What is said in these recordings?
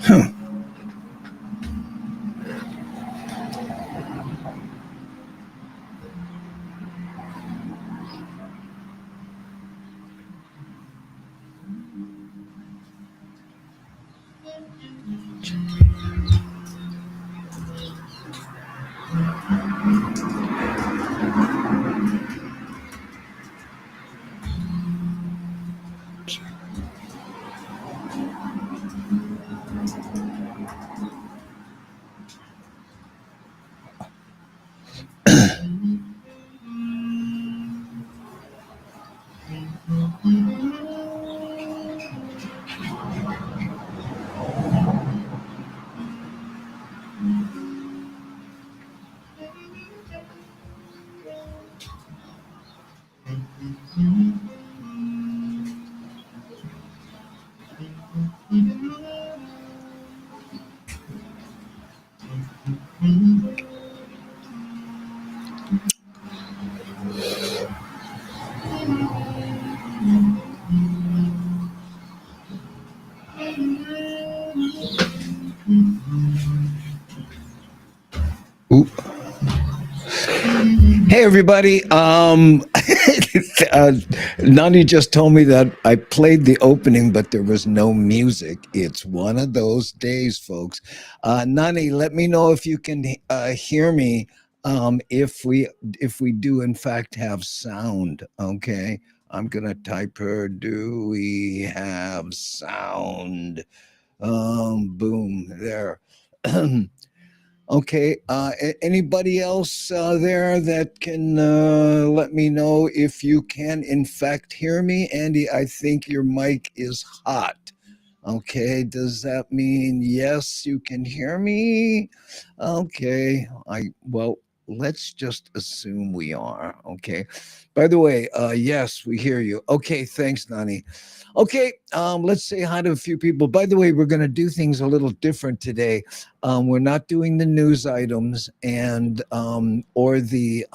Oop. Hey everybody. Nani just told me that I played the opening, but there was no music. It's one of those days, folks. Nani, let me know if you can hear me. If we do in fact have sound. Okay. I'm gonna type her. Do we have sound? Boom. There. Okay. Anybody else there that can let me know if you can, in fact, hear me? Andy, I think your mic is hot. Okay. Does that mean yes, you can hear me? Okay. Well, let's just assume we are. Okay. By the way, yes, we hear you. Okay. Thanks, Nani. Okay, let's say hi to a few people. By the way, we're going to do things a little different today. We're not doing the news items and or the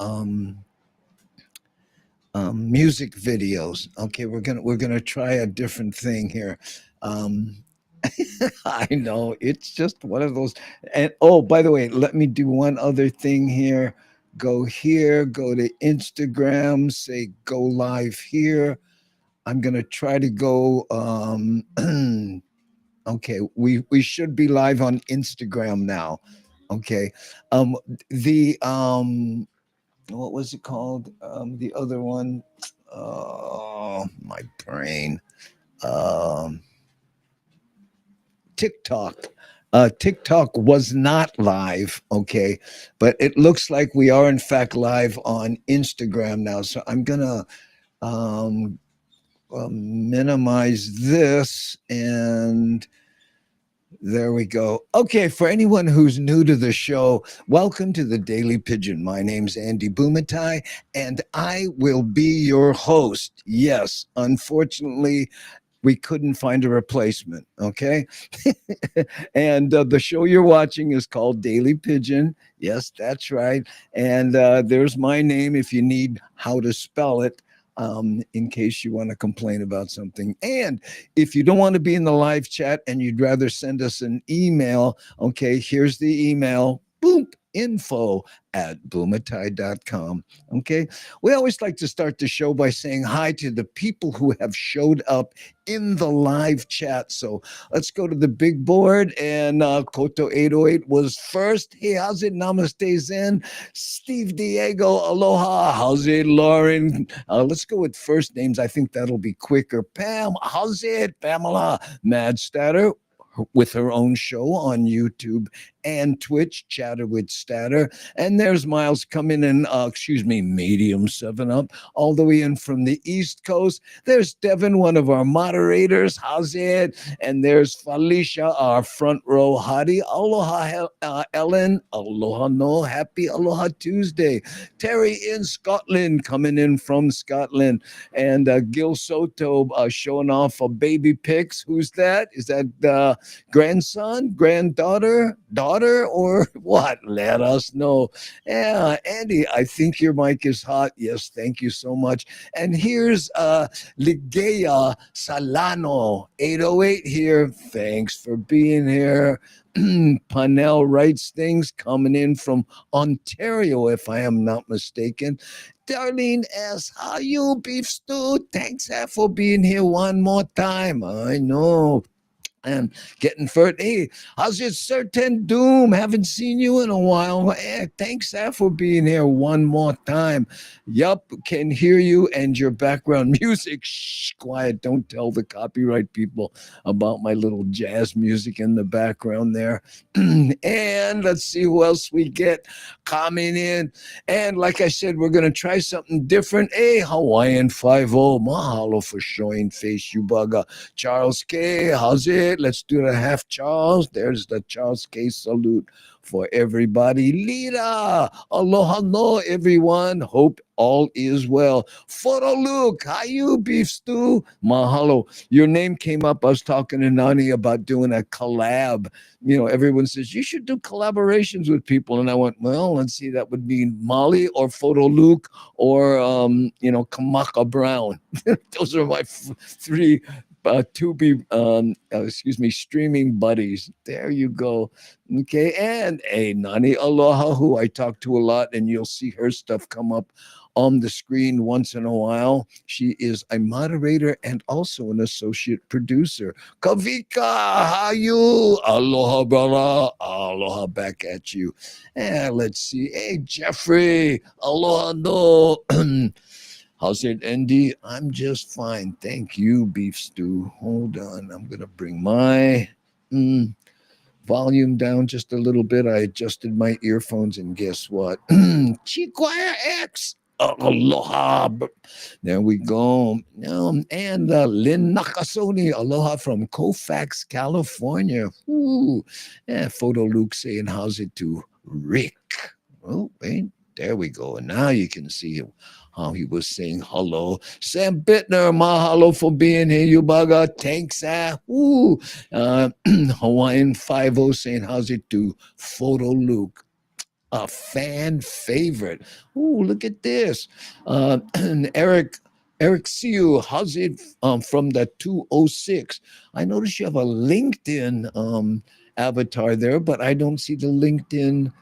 music videos. Okay, we're gonna try a different thing here. Um, I know it's just one of those. And oh, by the way, let me do one other thing here. Go here, go to Instagram, say go live here. I'm gonna try to go. Okay, we should be live on Instagram now. Okay, the what was it called? The other one. Oh, my brain. Um, TikTok. TikTok was not live, okay, but it looks like we are in fact live on Instagram now. So I'm gonna um, minimize this and there we go. Okay, for anyone who's new to the show, welcome to the Daily Pigeon. My name's Andy Bumatai, and I will be your host. Yes, unfortunately, we couldn't find a replacement. Okay. And the show you're watching is called Daily Pigeon. Yes, that's right. And there's my name if you need how to spell it. In case you want to complain about something. And if you don't want to be in the live chat and you'd rather send us an email, okay, here's the email. Boom. info@boomatai.com. Okay. We always like to start the show by saying hi to the people who have showed up in the live chat. So let's go to the big board. And Koto 808 was first. Hey, how's it? Namaste Zen. Steve Diego, aloha. How's it, Lauren? Let's go with first names. I think that'll be quicker. Pam, how's it? Pamela. Mad Statter with her own show on YouTube and Twitch, Chatter with Statter. And there's Miles coming in, medium 7-Up, all the way in from the East Coast. There's Devin, one of our moderators. How's it? And there's Felicia, our front row hottie. Aloha, Ellen. Aloha, no. Happy Aloha Tuesday. Terry in Scotland, coming in from Scotland. And Gil Soto showing off baby pics. Who's that? Is that grandson, granddaughter, daughter? hotter or what? Let us know. Yeah, Andy, I think your mic is hot. Yes, thank you so much. And here's Ligea Salano, 808 here. Thanks for being here. Panel writes things coming in from Ontario, if I am not mistaken. Darlene S., how you, Beef Stew? Thanks for being here one more time. I know. And getting furt. Hey, how's your certain doom? Haven't seen you in a while. Hey, thanks for being here one more time. Yup, can hear you and your background music. Shh, quiet. Don't tell the copyright people about my little jazz music in the background there. And let's see who else we get coming in. And like I said, we're going to try something different. Hey, Hawaiian 5 mahalo for showing face, you bugger. Charles K., how's it? Let's do the half Charles. There's the Charles K. salute for everybody. Lita, aloha no, everyone. Hope all is well. Photo Luke, how you, Beef Stew? Mahalo. Your name came up. I was talking to Nani about doing a collab. You know, everyone says you should do collaborations with people. And I went, well, let's see, that would be Molly or Photo Luke or, Kamaka Brown. Those are my three streaming buddies. There you go. Okay, and a Nani Aloha, who I talk to a lot, and you'll see her stuff come up on the screen once in a while. She is a moderator and also an associate producer. Kavika, how you? Aloha, brother. Aloha back at you. And let's see. Hey, Jeffrey. Aloha, no. How's it, Andy? I'm just fine. Thank you, Beef Stew. Hold on. I'm going to bring my volume down just a little bit. I adjusted my earphones, and guess what? Chiquire X. Aloha. There we go. And Lynn Nakasoni. Aloha from Colfax, California. Ooh. And Photo Luke saying, how's it to Rick? Oh, wait. There we go. And now you can see how he was saying hello. Sam Bittner, mahalo for being here, you bugger. Thanks, Ooh. Hawaiian 5 saying, how's it to Photo Luke? A fan favorite. Ooh, look at this. Eric Siu, how's it from the 206? I notice you have a LinkedIn avatar there, but I don't see the LinkedIn.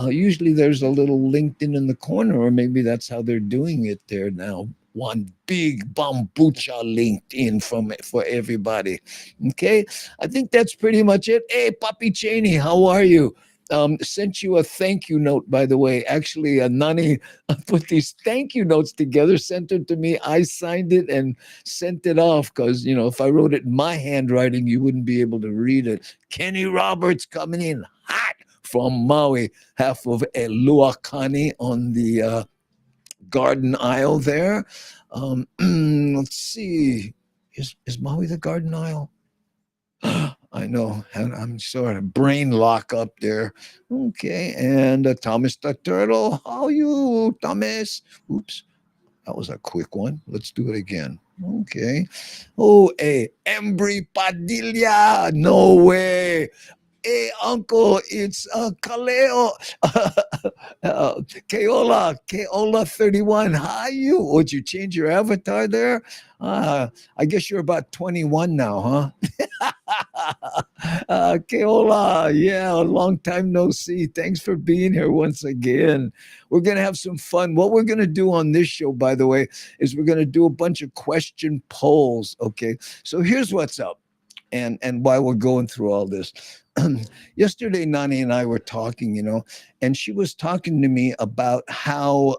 Usually there's a little LinkedIn in the corner, or maybe that's how they're doing it there now. One big bambucha LinkedIn for everybody. Okay, I think that's pretty much it. Hey, Papi Cheney, how are you? Sent you a thank you note, by the way. Actually, Nani put these thank you notes together, sent it to me. I signed it and sent it off because, if I wrote it in my handwriting, you wouldn't be able to read it. Kenny Roberts coming in hot from Maui, half of Eluakani on the garden aisle there. Let's see. Is Maui the garden aisle? I know. I'm sort of brain lock up there. Okay. And Thomas the Turtle. How you, Thomas? Oops. That was a quick one. Let's do it again. Okay. Oh, Embry Padilla. No way. Hey, uncle, it's Kaleo. Keola 31. Hi, you. Would you change your avatar there? I guess you're about 21 now, huh? Keola, yeah, a long time no see. Thanks for being here once again. We're going to have some fun. What we're going to do on this show, by the way, is we're going to do a bunch of question polls, okay? So here's what's up. And why we're going through all this. Yesterday, Nani and I were talking, and she was talking to me about how,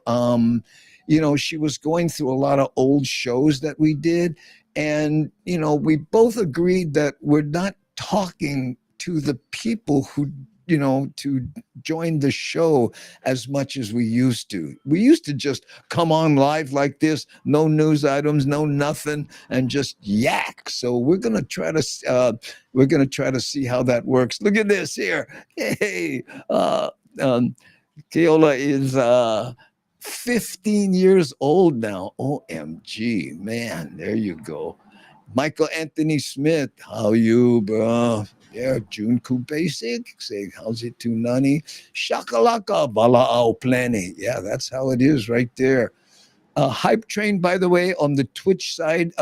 she was going through a lot of old shows that we did. And, we both agreed that we're not talking to the people who, to join the show as much as we used to. We used to just come on live like this, no news items, no nothing, and just yak. So we're gonna try to see how that works. Look at this here. Hey, Keola is 15 years old now. OMG, man, there you go. Michael Anthony Smith, how you, bro? Yeah, Junku Basic saying, how's it to Nani? Shakalaka Balao Plenty. Yeah, that's how it is right there. Hype Train, by the way, on the Twitch side,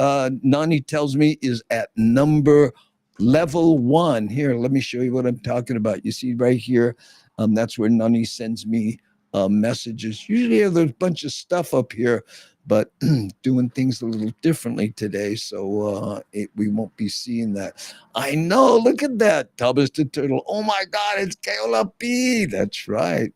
Nani tells me is at number level 1. Here, let me show you what I'm talking about. You see right here, that's where Nani sends me messages. Usually there's a bunch of stuff up here, but doing things a little differently today, so we won't be seeing that. I know, look at that. Tubbs the Turtle. Oh my God, it's Keola P. That's right.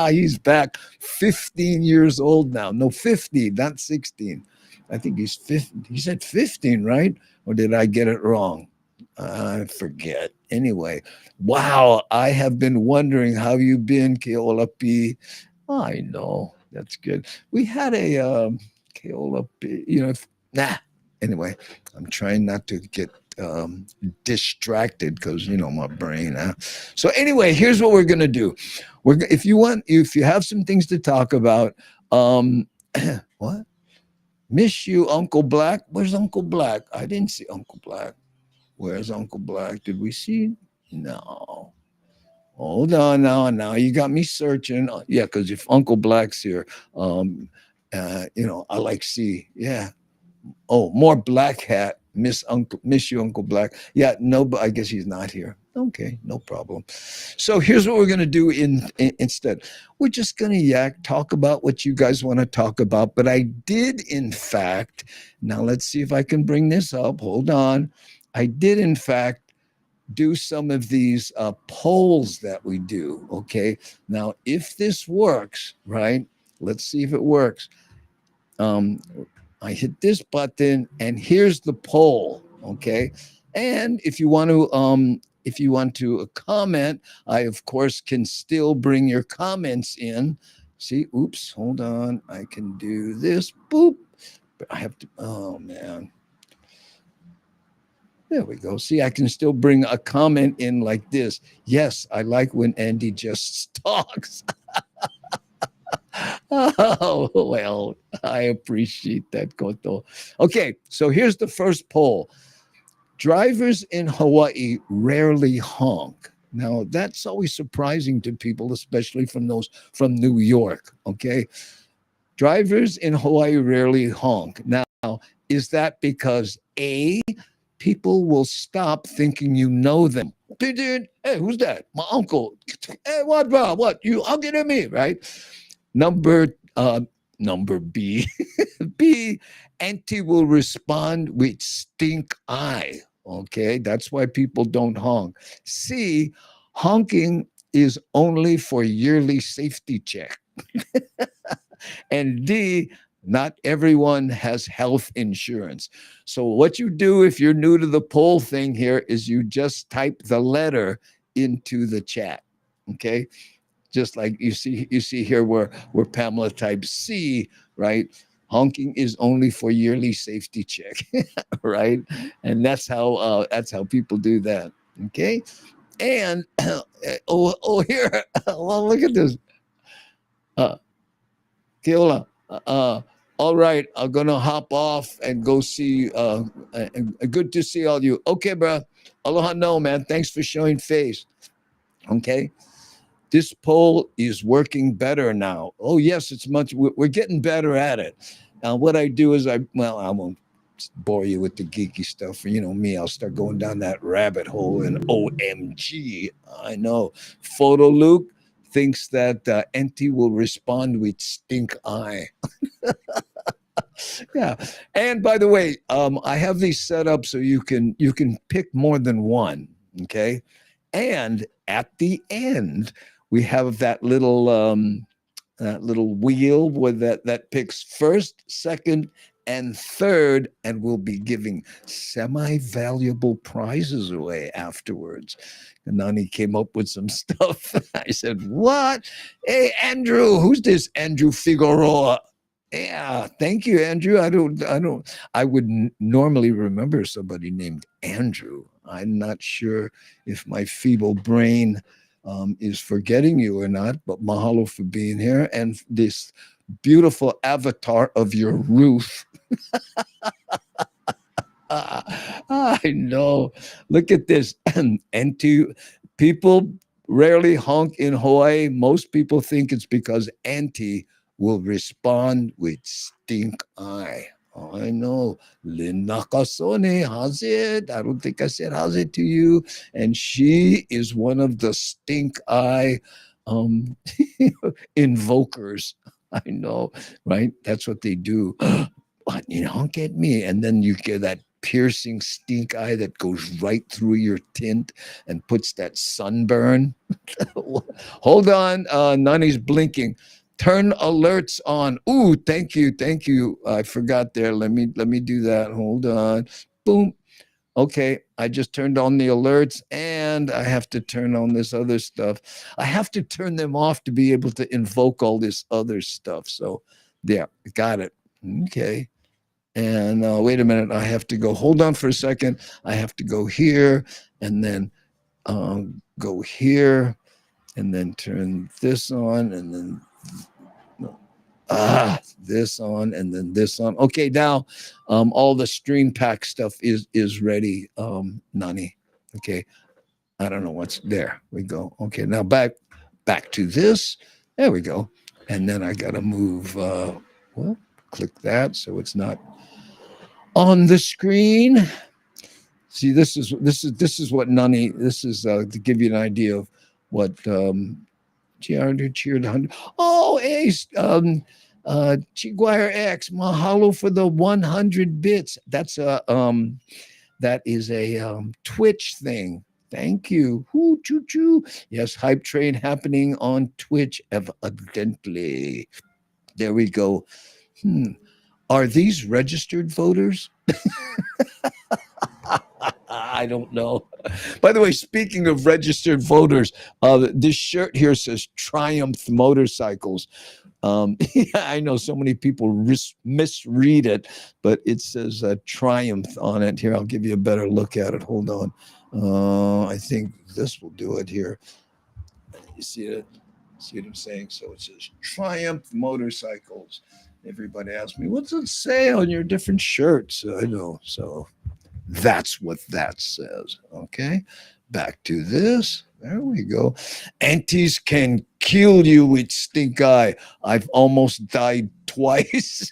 He's back 15 years old now. No, 50, not 16. I think he's 15. He said 15, right? Or did I get it wrong? I forget. Anyway, wow. I have been wondering how you been, Keola P. I know. That's good. We had a Keola P, nah. Anyway, I'm trying not to get distracted because my brain. So anyway, here's what we're gonna do. If you have some things to talk about, what? Miss you, Uncle Black. Where's Uncle Black? I didn't see Uncle Black. Where's Uncle Black? Did we see? No. Hold on now. You got me searching. Yeah, because if Uncle Black's here, I like see. Yeah. Oh, more Black Hat. Miss you, Uncle Black. Yeah, no, but I guess he's not here. Okay, no problem. So here's what we're gonna do instead. We're just gonna talk about what you guys want to talk about. But I did, in fact, now let's see if I can bring this up. Hold on. I did, in fact, do some of these polls that we do. Okay. Now, if this works, right? Let's see if it works. I hit this button, and here's the poll. Okay, and if you want to comment, I of course can still bring your comments in. See, oops, hold on, I can do this. Boop. But I have to. Oh man. There we go. See, I can still bring a comment in like this. Yes, I like when Andy just talks. Oh, well, I appreciate that, Koto. Okay, so here's the first poll. Drivers in Hawaii rarely honk. Now, that's always surprising to people, especially from those from New York, okay? Drivers in Hawaii rarely honk. Now, is that because A, people will stop thinking you know them? Dude, hey, who's that? My uncle. Hey, what, bro? What? You honking at me, right? Number B. B, Auntie will respond with stink eye. Okay, that's why people don't honk. C, honking is only for yearly safety check. And D, not everyone has health insurance. So what you do if you're new to the poll thing here is you just type the letter into the chat. Okay, just like you see here where Pamela types C, right? Honking is only for yearly safety check, right? And that's how people do that. Okay, and here, well, look at this, Keola. All right, I'm gonna hop off and go see. Good to see all you. Okay, bro. Aloha, no, man. Thanks for showing face. Okay. This poll is working better now. Oh, yes, we're getting better at it. Now, what I do is I won't bore you with the geeky stuff. You know me, I'll start going down that rabbit hole and OMG. I know. Photo Luke thinks that Enti will respond with stink eye. Yeah. And by the way, I have these set up so you can pick more than one. Okay. And at the end, we have that little wheel with that picks first, second, and third, and we'll be giving semi-valuable prizes away afterwards. And Nani came up with some stuff. I said, "What? Hey, Andrew, who's this Andrew Figueroa?" Yeah, thank you, Andrew. I would normally remember somebody named Andrew. I'm not sure if my feeble brain is forgetting you or not, but mahalo for being here and this beautiful avatar of your Ruth. I know. Look at this. And to people rarely honk in Hawaii. Most people think it's because Auntie will respond with stink eye. Oh, I know. Lynn Nakasone, how's it? I don't think I said how's it to you. And she is one of the stink eye um, invokers. I know, right? That's what they do. What, you honk at me, and then you get that piercing stink eye that goes right through your tint and puts that sunburn. Hold on, Nani's blinking. Turn alerts on. Ooh, thank you. I forgot there. Let me do that. Hold on. Boom. Okay, I just turned on the alerts and I have to turn on this other stuff. I have to turn them off to be able to invoke all this other stuff. So, yeah, got it. Okay. And wait a minute, I have to go. Hold on for a second. I have to go here and then go here and then turn this on and then this on and then this on. Okay, now all the stream pack stuff is ready, Nani. Okay, I don't know what's there. We go. Okay, now back to this. There we go. And then I gotta move. Well, click that so it's not on the screen. See, this is what Nani. This is to give you an idea of what cheered 100. Oh, Ace, Chiguire X, mahalo for the 100 bits. That is a Twitch thing. Thank you. Hoo, choo, choo. Yes, hype train happening on Twitch, evidently. There we go. Are these registered voters? I don't know. By the way, speaking of registered voters, this shirt here says Triumph Motorcycles. Yeah, I know so many people misread it, but it says Triumph on it. Here, I'll give you a better look at it. Hold on. I think this will do it here. You see it? See what I'm saying? So it says Triumph Motorcycles. Everybody asks me, what's it say on your different shirts? I know. So that's what that says. Okay. Back to this. There we go. Aunties can kill you with stink eye. I've almost died twice.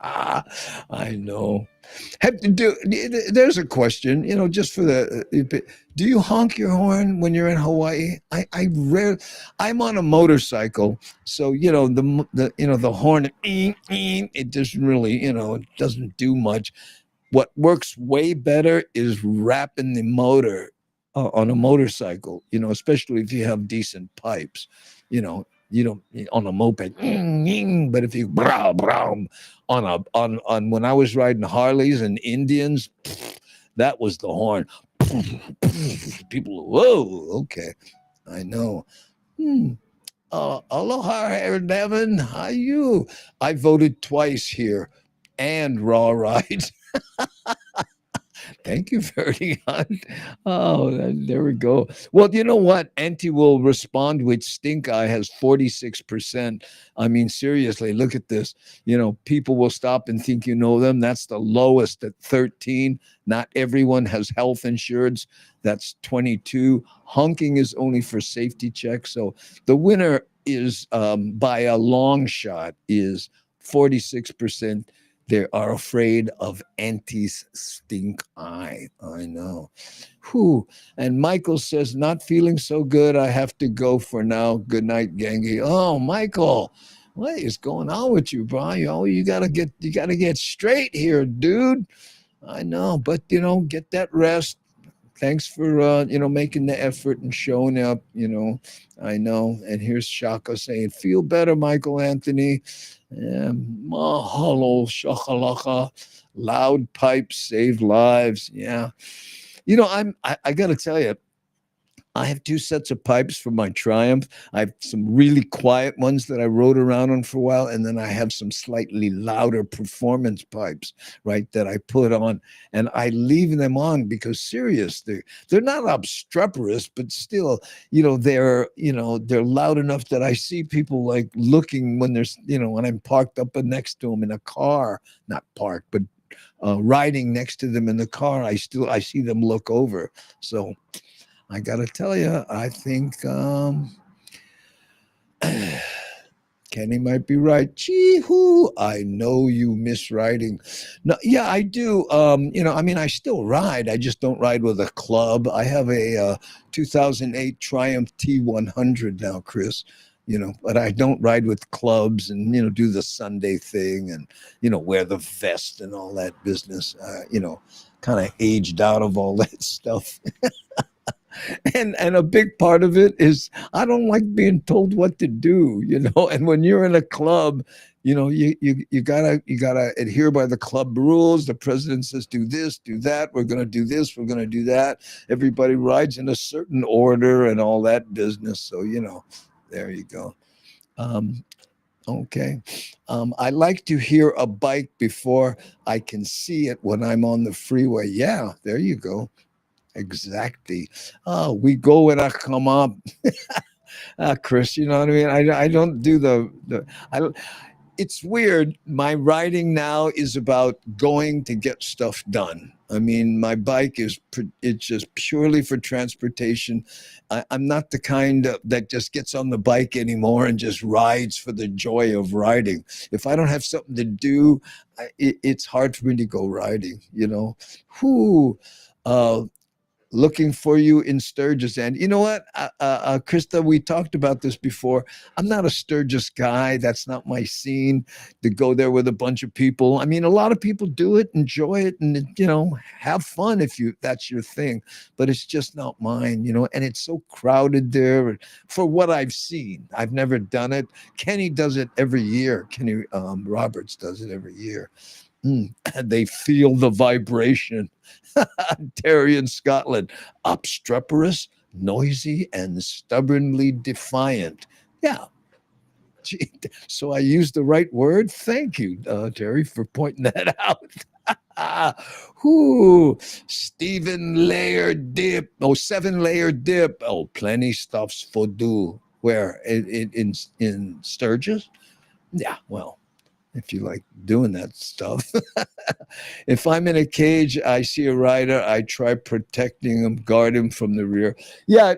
I know. There's a question, just for do you honk your horn when you're in Hawaii? I'm on a motorcycle, so the horn, it doesn't really, it doesn't do much. What works way better is wrapping the motor on a motorcycle, especially if you have decent pipes, you don't on a moped, but if you on when I was riding Harleys and Indians, that was the horn. People, whoa, okay, I know. Aloha, Devin. How you? I voted twice here, and raw rides. Thank you, Ferdinand. Oh, there we go. Well, you know what? Auntie will respond with stink eye has 46%. I mean, seriously, look at this. People will stop and think you know them. That's the lowest at 13. Not everyone has health insurance. That's 22. Honking is only for safety checks. So the winner is by a long shot is 46%. They are afraid of Auntie's stink eye. I know. Whew. And Michael says, not feeling so good. I have to go for now. Good night, Gangi. Oh, Michael, what is going on with you, bro? You gotta get straight here, dude. I know, but get that rest. Thanks for making the effort and showing up. I know. And here's Shaka saying, "Feel better, Michael Anthony." Mahalo shakalaka. Loud pipes save lives. Yeah. I got to tell you, I have two sets of pipes for my Triumph. I have some really quiet ones that I rode around on for a while, and then I have some slightly louder performance pipes, right, that I put on, and I leave them on because they're not obstreperous, but still, they're loud enough that I see people like looking when there's when I'm parked up next to them in a car, not parked, but riding next to them in the car, I see them look over. So I gotta tell you, I think Kenny might be right. Gee hoo, I know you miss riding. No, yeah, I do. I mean, I still ride. I just don't ride with a club. I have a 2008 Triumph T100 now, Chris. But I don't ride with clubs and do the Sunday thing and wear the vest and all that business. Kind of aged out of all that stuff. And a big part of it is I don't like being told what to do, and when you're in a club, you gotta adhere by the club rules. The president says do this, do that, we're gonna do this, we're gonna do that. Everybody rides in a certain order and all that business. So there you go. Okay. I like to hear a bike before I can see it when I'm on the freeway. Yeah, there you go. Exactly. Oh, we go when I come up. Chris, you know what I mean? I don't do I it's weird. My riding now is about going to get stuff done. I mean, my bike it's just purely for transportation. I'm not the kind that just gets on the bike anymore and just rides for the joy of riding. If I don't have something to do, it's hard for me to go riding, Whoo. Looking for you in Sturgis. And you know what, Krista, we talked about this before. I'm not a Sturgis guy. That's not my scene, to go there with a bunch of people. I mean, a lot of people do it, enjoy it, and have fun if that's your thing. But it's just not mine, and it's so crowded there for what I've seen. I've never done it. Kenny does it every year. Kenny Roberts does it every year. They feel the vibration. Terry in Scotland, obstreperous, noisy, and stubbornly defiant. Yeah. Gee, so I used the right word. Thank you, Terry, for pointing that out. Whoo, Stephen layer dip. Oh, 7-layer dip. Oh, plenty stuffs for do. Where in Sturgis? Yeah, well, if you like doing that stuff. If I'm in a cage, I see a rider, I try protecting him, guard him from the rear. Yeah,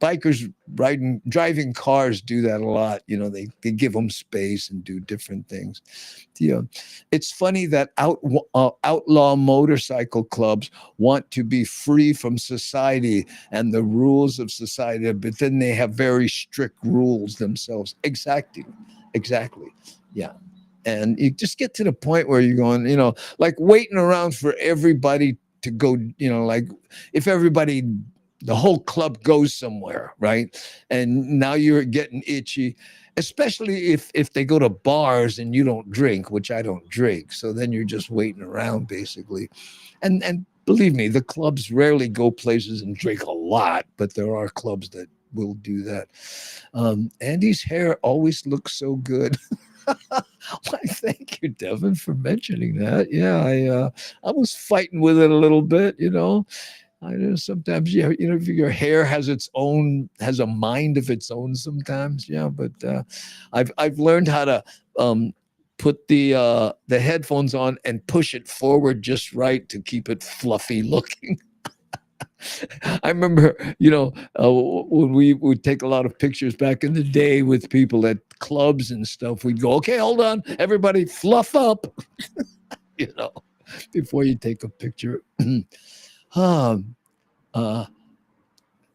bikers driving cars do that a lot. They give them space and do different things. It's funny that outlaw motorcycle clubs want to be free from society and the rules of society, but then they have very strict rules themselves. Exactly. Yeah. And you just get to the point where you're going, like waiting around for everybody to go, like if the whole club goes somewhere, right? And now you're getting itchy, especially if they go to bars and you don't drink, which I don't drink. So then you're just waiting around basically. And believe me, the clubs rarely go places and drink a lot, but there are clubs that will do that. Andy's hair always looks so good. Why, thank you, Devin, for mentioning that. Yeah, I was fighting with it a little bit, I know sometimes, your hair has a mind of its own sometimes. Yeah, but I've learned how to put the headphones on and push it forward just right to keep it fluffy looking. I remember, when we would take a lot of pictures back in the day with people at clubs and stuff, we'd go, okay, hold on, everybody fluff up, before you take a picture.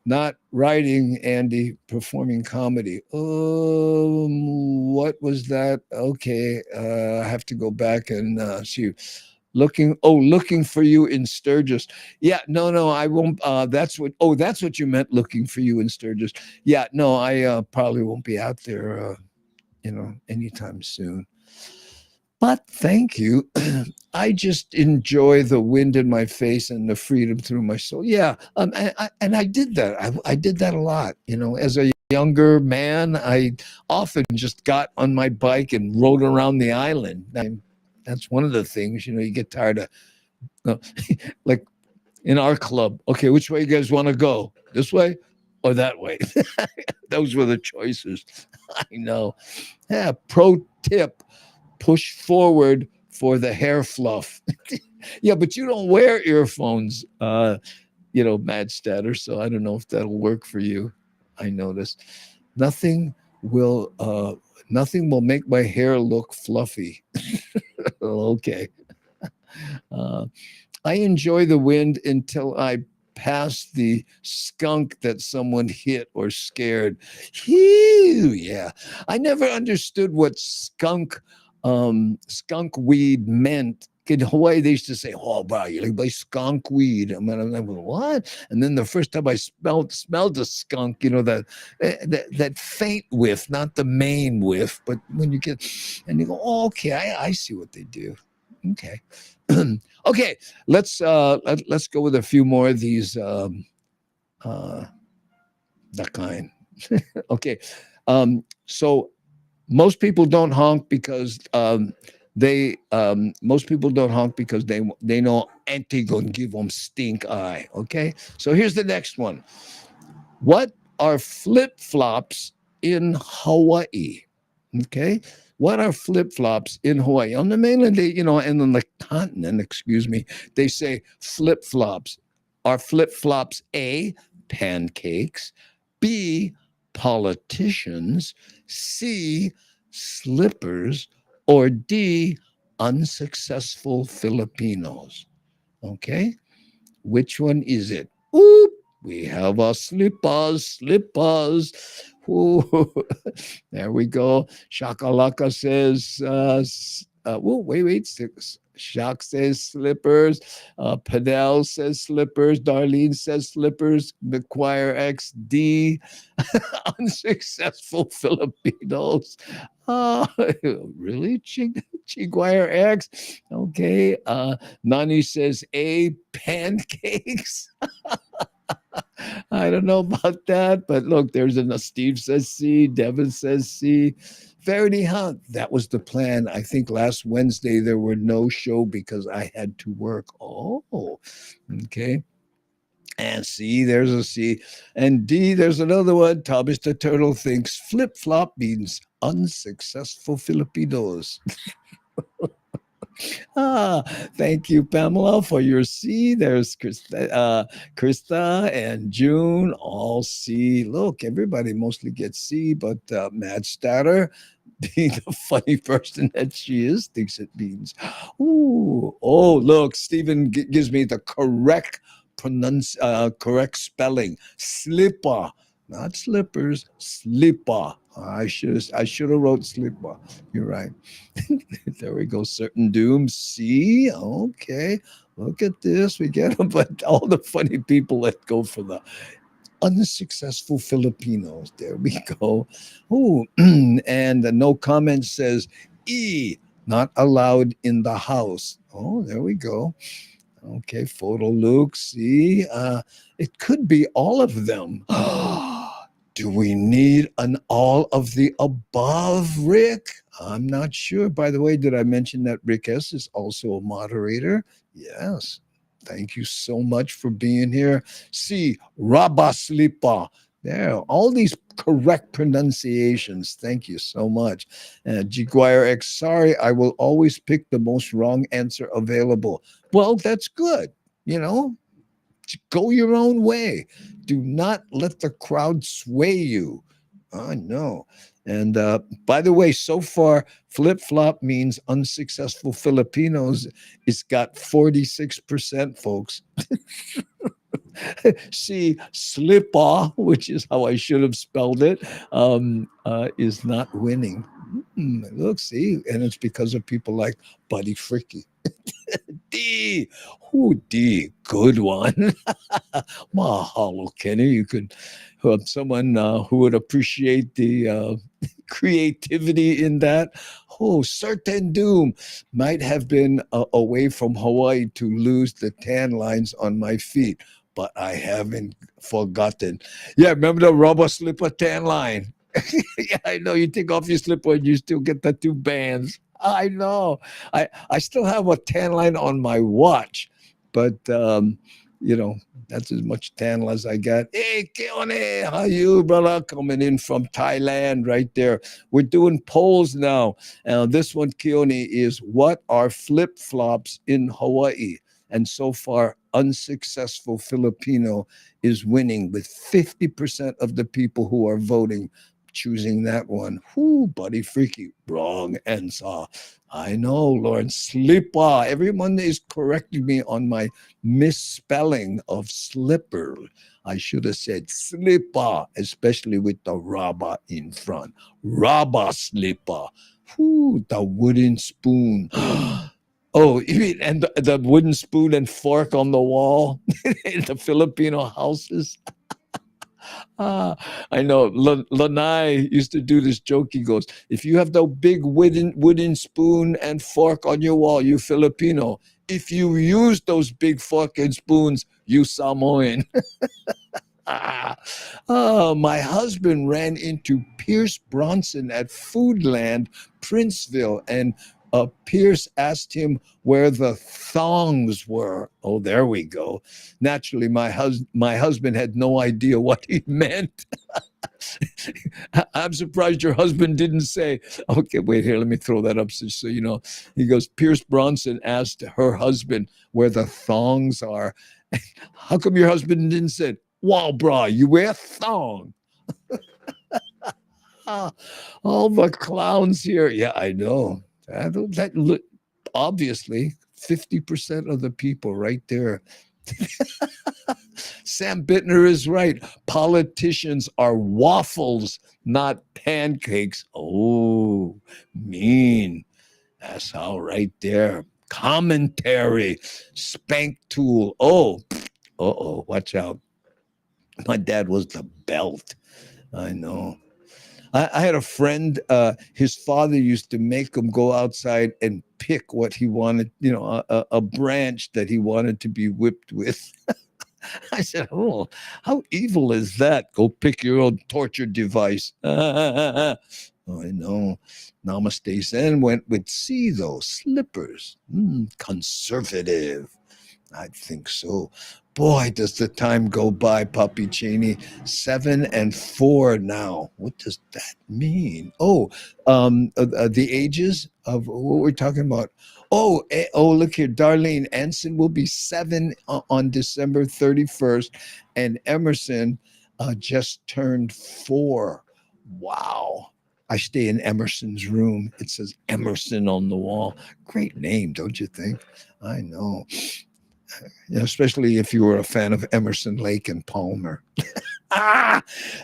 Not writing, Andy, performing comedy. What was that? Okay, I have to go back and see. Looking for you in Sturgis. Yeah, no, I won't. That's what you meant, looking for you in Sturgis. Yeah, no, I probably won't be out there, anytime soon. But thank you. I just enjoy the wind in my face and the freedom through my soul. Yeah, and I did that. I did that a lot. As a younger man, I often just got on my bike and rode around the island. That's one of the things, you get tired of, like in our club. Okay, which way you guys want to go? This way or that way? Those were the choices. I know. Yeah, pro tip. push forward for the hair fluff. Yeah, but you don't wear earphones, Mad Statter. So I don't know if that'll work for you. I noticed nothing will nothing will make my hair look fluffy. Okay. Uh, I enjoy the wind until I pass the skunk that someone hit or scared. Phew, yeah. I never understood what skunk weed meant. In Hawaii, they used to say, "Oh, bro, you like by skunk weed." I'm like, what? And then the first time I smelled a skunk, that faint whiff, not the main whiff, but when you get, and you go, "Oh, okay, I see what they do." Okay. Okay, let's go with a few more of these uh that kind. Okay. So most people don't honk because they most people don't honk because they know auntie gonna give them stink eye. Okay, so here's the next one. What are flip flops in Hawaii? Okay. What are flip flops in Hawaii? On the mainland, and on the continent, excuse me, they say flip flops. Are flip flops A, pancakes, B, politicians, C, slippers, or D, unsuccessful Filipinos? Okay. Which one is it? Oop, we have our slippers. Ooh, there we go. Shakalaka says, wait. Shock says slippers. Padel says slippers. Darlene says slippers. McQuire XD. Unsuccessful Filipinos. Uh, really? Chiguire X? Okay. Nani says A, pancakes. I don't know about that, but look, there's Steve says C, Devin says C. Verity Hunt, that was the plan. I think last Wednesday there were no show because I had to work. Oh, okay. And C, there's a C. And D, there's another one. Thomas the Turtle thinks flip flop means unsuccessful Filipinos. Thank you, Pamela, for your C. There's Krista and June, all C. Look, everybody mostly gets C, but Mad Statter, being the funny person that she is, thinks it means, ooh, oh, look, Stephen gives me the correct spelling, slipper. Not slippers, slipper. I should have wrote slipper. You're right. There we go. Certain doom. See, okay. Look at this. We get them, but all the funny people that go for the unsuccessful Filipinos. There we go. Oh, and the no comment says E, not allowed in the house. Oh, there we go. Okay, photo Luke. See, it could be all of them. Do we need an all of the above, Rick? I'm not sure. By the way, did I mention that Rick S is also a moderator? Yes. Thank you so much for being here. See, Rabaslipa. There, all these correct pronunciations. Thank you so much. Giguire X, sorry, I will always pick the most wrong answer available. Well, that's good. You know, go your own way. Do not let the crowd sway you. I know. And by the way, so far, flip flop means unsuccessful Filipinos. It's got 46%, folks. See, slipper, which is how I should have spelled it, is not winning. Look, see, and it's because of people like Buddy Fricky. D. Who D? Good one. Mahalo, Kenny. You could have someone who would appreciate the creativity in that. Oh, certain doom might have been away from Hawaii to lose the tan lines on my feet, but I haven't forgotten. Yeah, remember the rubber slipper tan line? Yeah, I know. You take off your slipper and you still get the two bands. I know. I still have a tan line on my watch, but you know, that's as much tan as I got. Hey, Keone, how you, brother? Coming in from Thailand right there. We're doing polls now. This one, Keone, is what are flip-flops in Hawaii? And so far, unsuccessful Filipino is winning with 50% of the people who are voting choosing that one. Whoo, buddy, freaky. Wrong answer. I know, Lauren. Slipper. Everyone is correcting me on my misspelling of slipper. I should have said slipper, especially with the rubber in front. Rubber slipper. Whoo, the wooden spoon. Oh, you mean, and the wooden spoon and fork on the wall in the Filipino houses? Ah, I know. Lanai used to do this joke. He goes, if you have the big wooden spoon and fork on your wall, you Filipino. If you use those big fork and spoons, you Samoan. My husband ran into Pierce Bronson at Foodland, Princeville, and Pierce asked him where the thongs were. Oh, there we go. Naturally, my husband had no idea what he meant. I'm surprised your husband didn't say, okay, wait here, let me throw that up so you know. He goes, Pierce Bronson asked her husband where the thongs are. How come your husband didn't say, wow, brah, you wear thong? All the clowns here. Yeah, I know. Obviously, 50% of the people right there. Sam Bittner is right. Politicians are waffles, not pancakes. Oh, mean. That's all right there. Commentary. Spank tool. Oh, watch out. My dad was the belt. I know. I had a friend, his father used to make him go outside and pick what he wanted, you know, a branch that he wanted to be whipped with. I said, oh, how evil is that? Go pick your own torture device. Oh, I know. Namaste Zen went with C, though. Slippers. Conservative. I think so. Boy, does the time go by, Puppy Cheney. 7 and 4 now. What does that mean? Oh, the ages of what we're talking about. Oh, look here. Darlene Anson will be 7 on December 31st, and Emerson just turned 4. Wow. I stay in Emerson's room. It says Emerson on the wall. Great name, don't you think? I know. Especially if you were a fan of Emerson, Lake, and Palmer.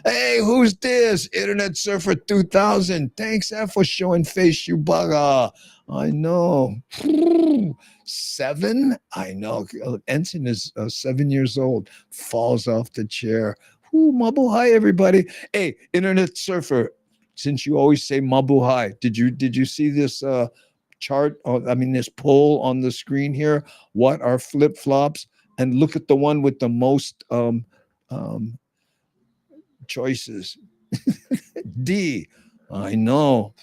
Hey, who's this? Internet Surfer 2000. Thanks for showing face, you bugger. I know. 7? I know. Ensign is 7 years old. Falls off the chair. Mabuhay, everybody. Hey, Internet Surfer, since you always say mabuhay, did you see this chart? This poll on the screen here. What are flip flops? And look at the one with the most choices. D. I know.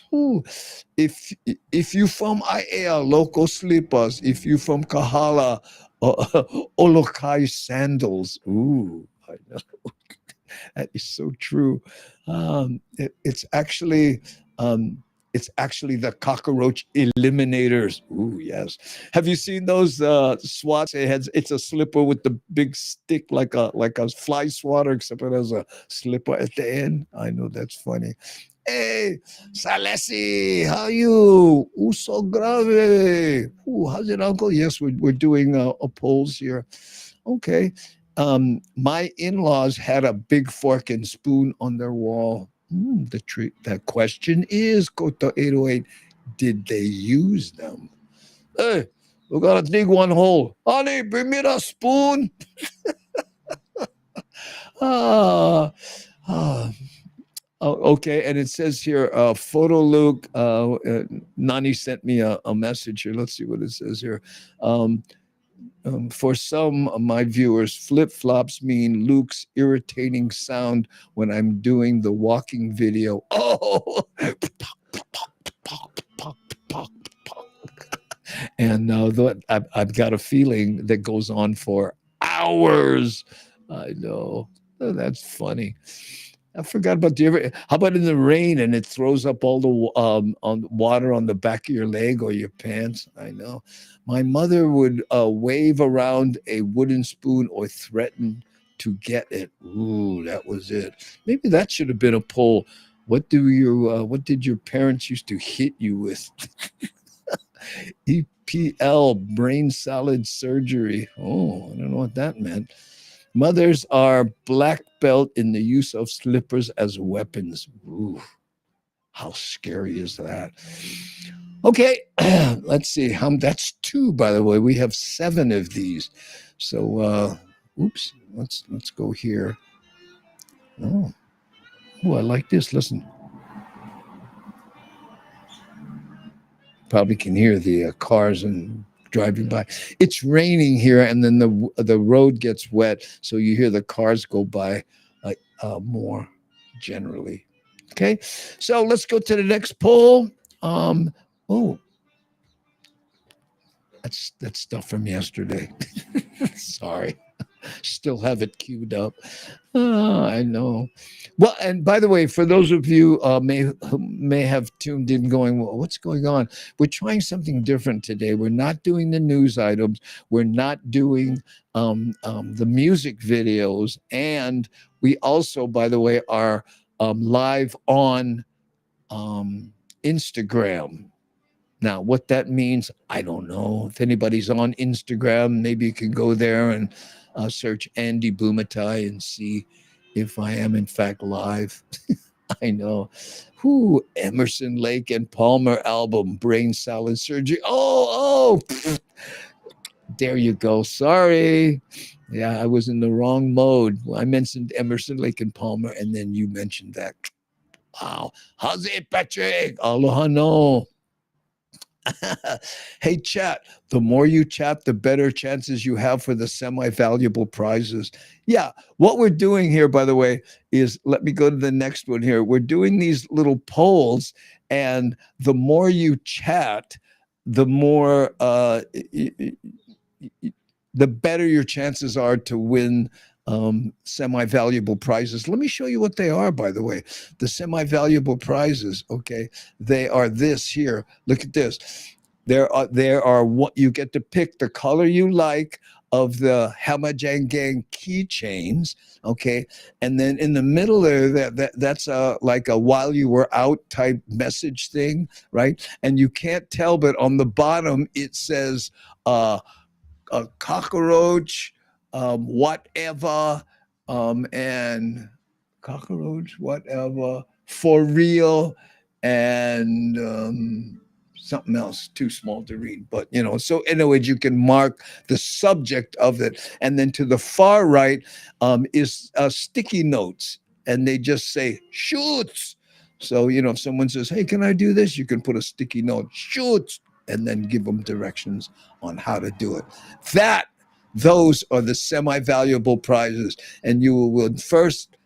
If you from Aiea, local slippers. If you from Kahala, Olokai sandals. Ooh, I know. That is so true. It's actually the cockroach eliminators. Ooh, yes. Have you seen those swats? It's a slipper with the big stick like a fly swatter, except it has a slipper at the end. I know that's funny. Hey, Salesi, how are you? Uso grave. Ooh, how's it, Uncle? Yes, we're doing a polls here. Okay. My in-laws had a big fork and spoon on their wall. The question is, Koto 808, did they use them? Hey, we gotta dig one hole. Honey, bring me the spoon. Okay, and it says here, Photo Luke, Nani sent me a message here. Let's see what it says here. For some of my viewers, flip-flops mean Luke's irritating sound when I'm doing the walking video. Oh, and I've got a feeling that goes on for hours. hours. I know. Oh, that's funny. I forgot about how about in the rain and it throws up all the on water on the back of your leg or your pants? I know. My mother would wave around a wooden spoon or threaten to get it. Ooh, that was it. Maybe that should have been a poll. What did your parents used to hit you with? EPL, brain salad surgery. Oh, I don't know what that meant. Mothers are black belt in the use of slippers as weapons. Ooh, how scary is that? Okay, let's see. That's two, by the way. We have 7 of these. So, oops. Let's go here. Oh, I like this. Listen. Probably can hear the cars and driving by. It's raining here, and then the road gets wet, so you hear the cars go by more generally. Okay, so let's go to the next poll. Oh, that's stuff from yesterday. Sorry. Still have it queued up. I know. Well, and by the way, for those of you who may have tuned in going, well, what's going on? We're trying something different today. We're not doing the news items. We're not doing the music videos. And we also, by the way, are live on Instagram. Now, what that means, I don't know. If anybody's on Instagram, maybe you can go there and search Andy Bumatai and see if I am in fact live. I know. Who Emerson, Lake and Palmer album, Brain Salad Surgery. Oh, there you go. Sorry. Yeah, I was in the wrong mode. I mentioned Emerson, Lake and Palmer, and then you mentioned that. Wow. How's it, Patrick? Aloha no. Hey, chat. The more you chat, the better chances you have for the semi-valuable prizes. Yeah, what we're doing here, by the way, is let me go to the next one here. We're doing these little polls, and the more you chat, the more the better your chances are to win semi-valuable prizes. Let me show you what they are, by the way. The semi-valuable prizes, okay, they are this here. Look at this. There are what you get to pick the color you like of the Hamajang Gang keychains, okay, and then in the middle there, that's like a while you were out type message thing, right? And you can't tell, but on the bottom it says a cockroach, whatever, and cockroach, whatever, for real, and something else too small to read. But, so in other words, you can mark the subject of it. And then to the far right is sticky notes, and they just say, shoots. So, if someone says, hey, can I do this? You can put a sticky note, shoots, and then give them directions on how to do it. Those are the semi-valuable prizes, and you will win first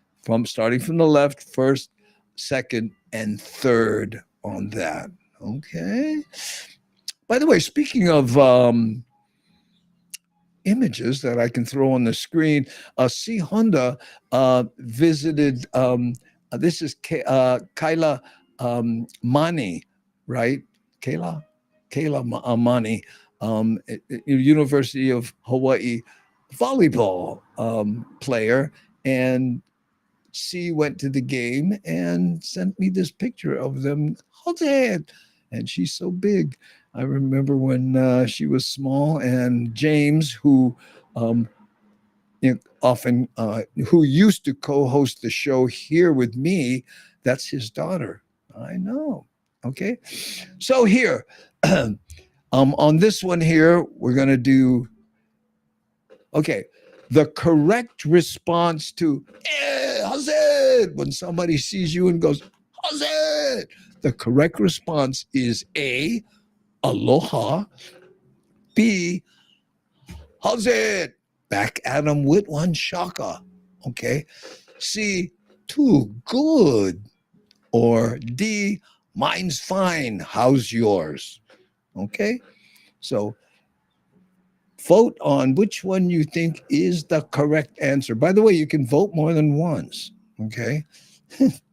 starting from the left, first, second, and third on that. Okay. By the way, speaking of images that I can throw on the screen, C Honda visited. This is Kaila Mani, right? Kayla Mani, University of Hawaii volleyball player, and she went to the game and sent me this picture of them. And she's so big. I remember when she was small, and James, who often who used to co-host the show here with me, that's his daughter. I know. Okay, so here on this one here, we're gonna do. Okay, the correct response to how's it when somebody sees you and goes how's it. The correct response is A, aloha. B, how's it? Back at 'em with one shaka. Okay. C, too good. Or D, mine's fine. How's yours? Okay. So Vote on which one you think is the correct answer. By the way, you can vote more than once. Okay.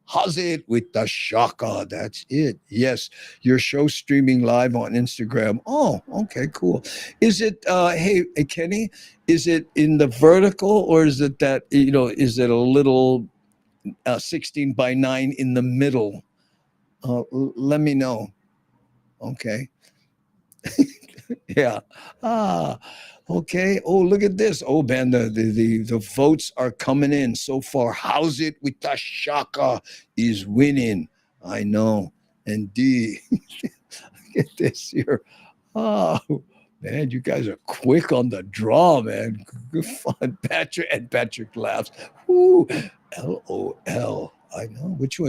How's it with the shaka? That's it. Yes, your show streaming live on Instagram. Oh, okay, cool. Is it hey Kenny, is it in the vertical or is it that is it a little 16 by 9 in the middle? Let me know. Okay. Yeah. Ah, okay. Oh, look at this. Oh, man, the votes are coming in so far. How's it with the Shaka is winning? I know. And D, get this here. Oh, man, you guys are quick on the draw, man. Good fun. Patrick laughs. Woo. LOL. I know. Which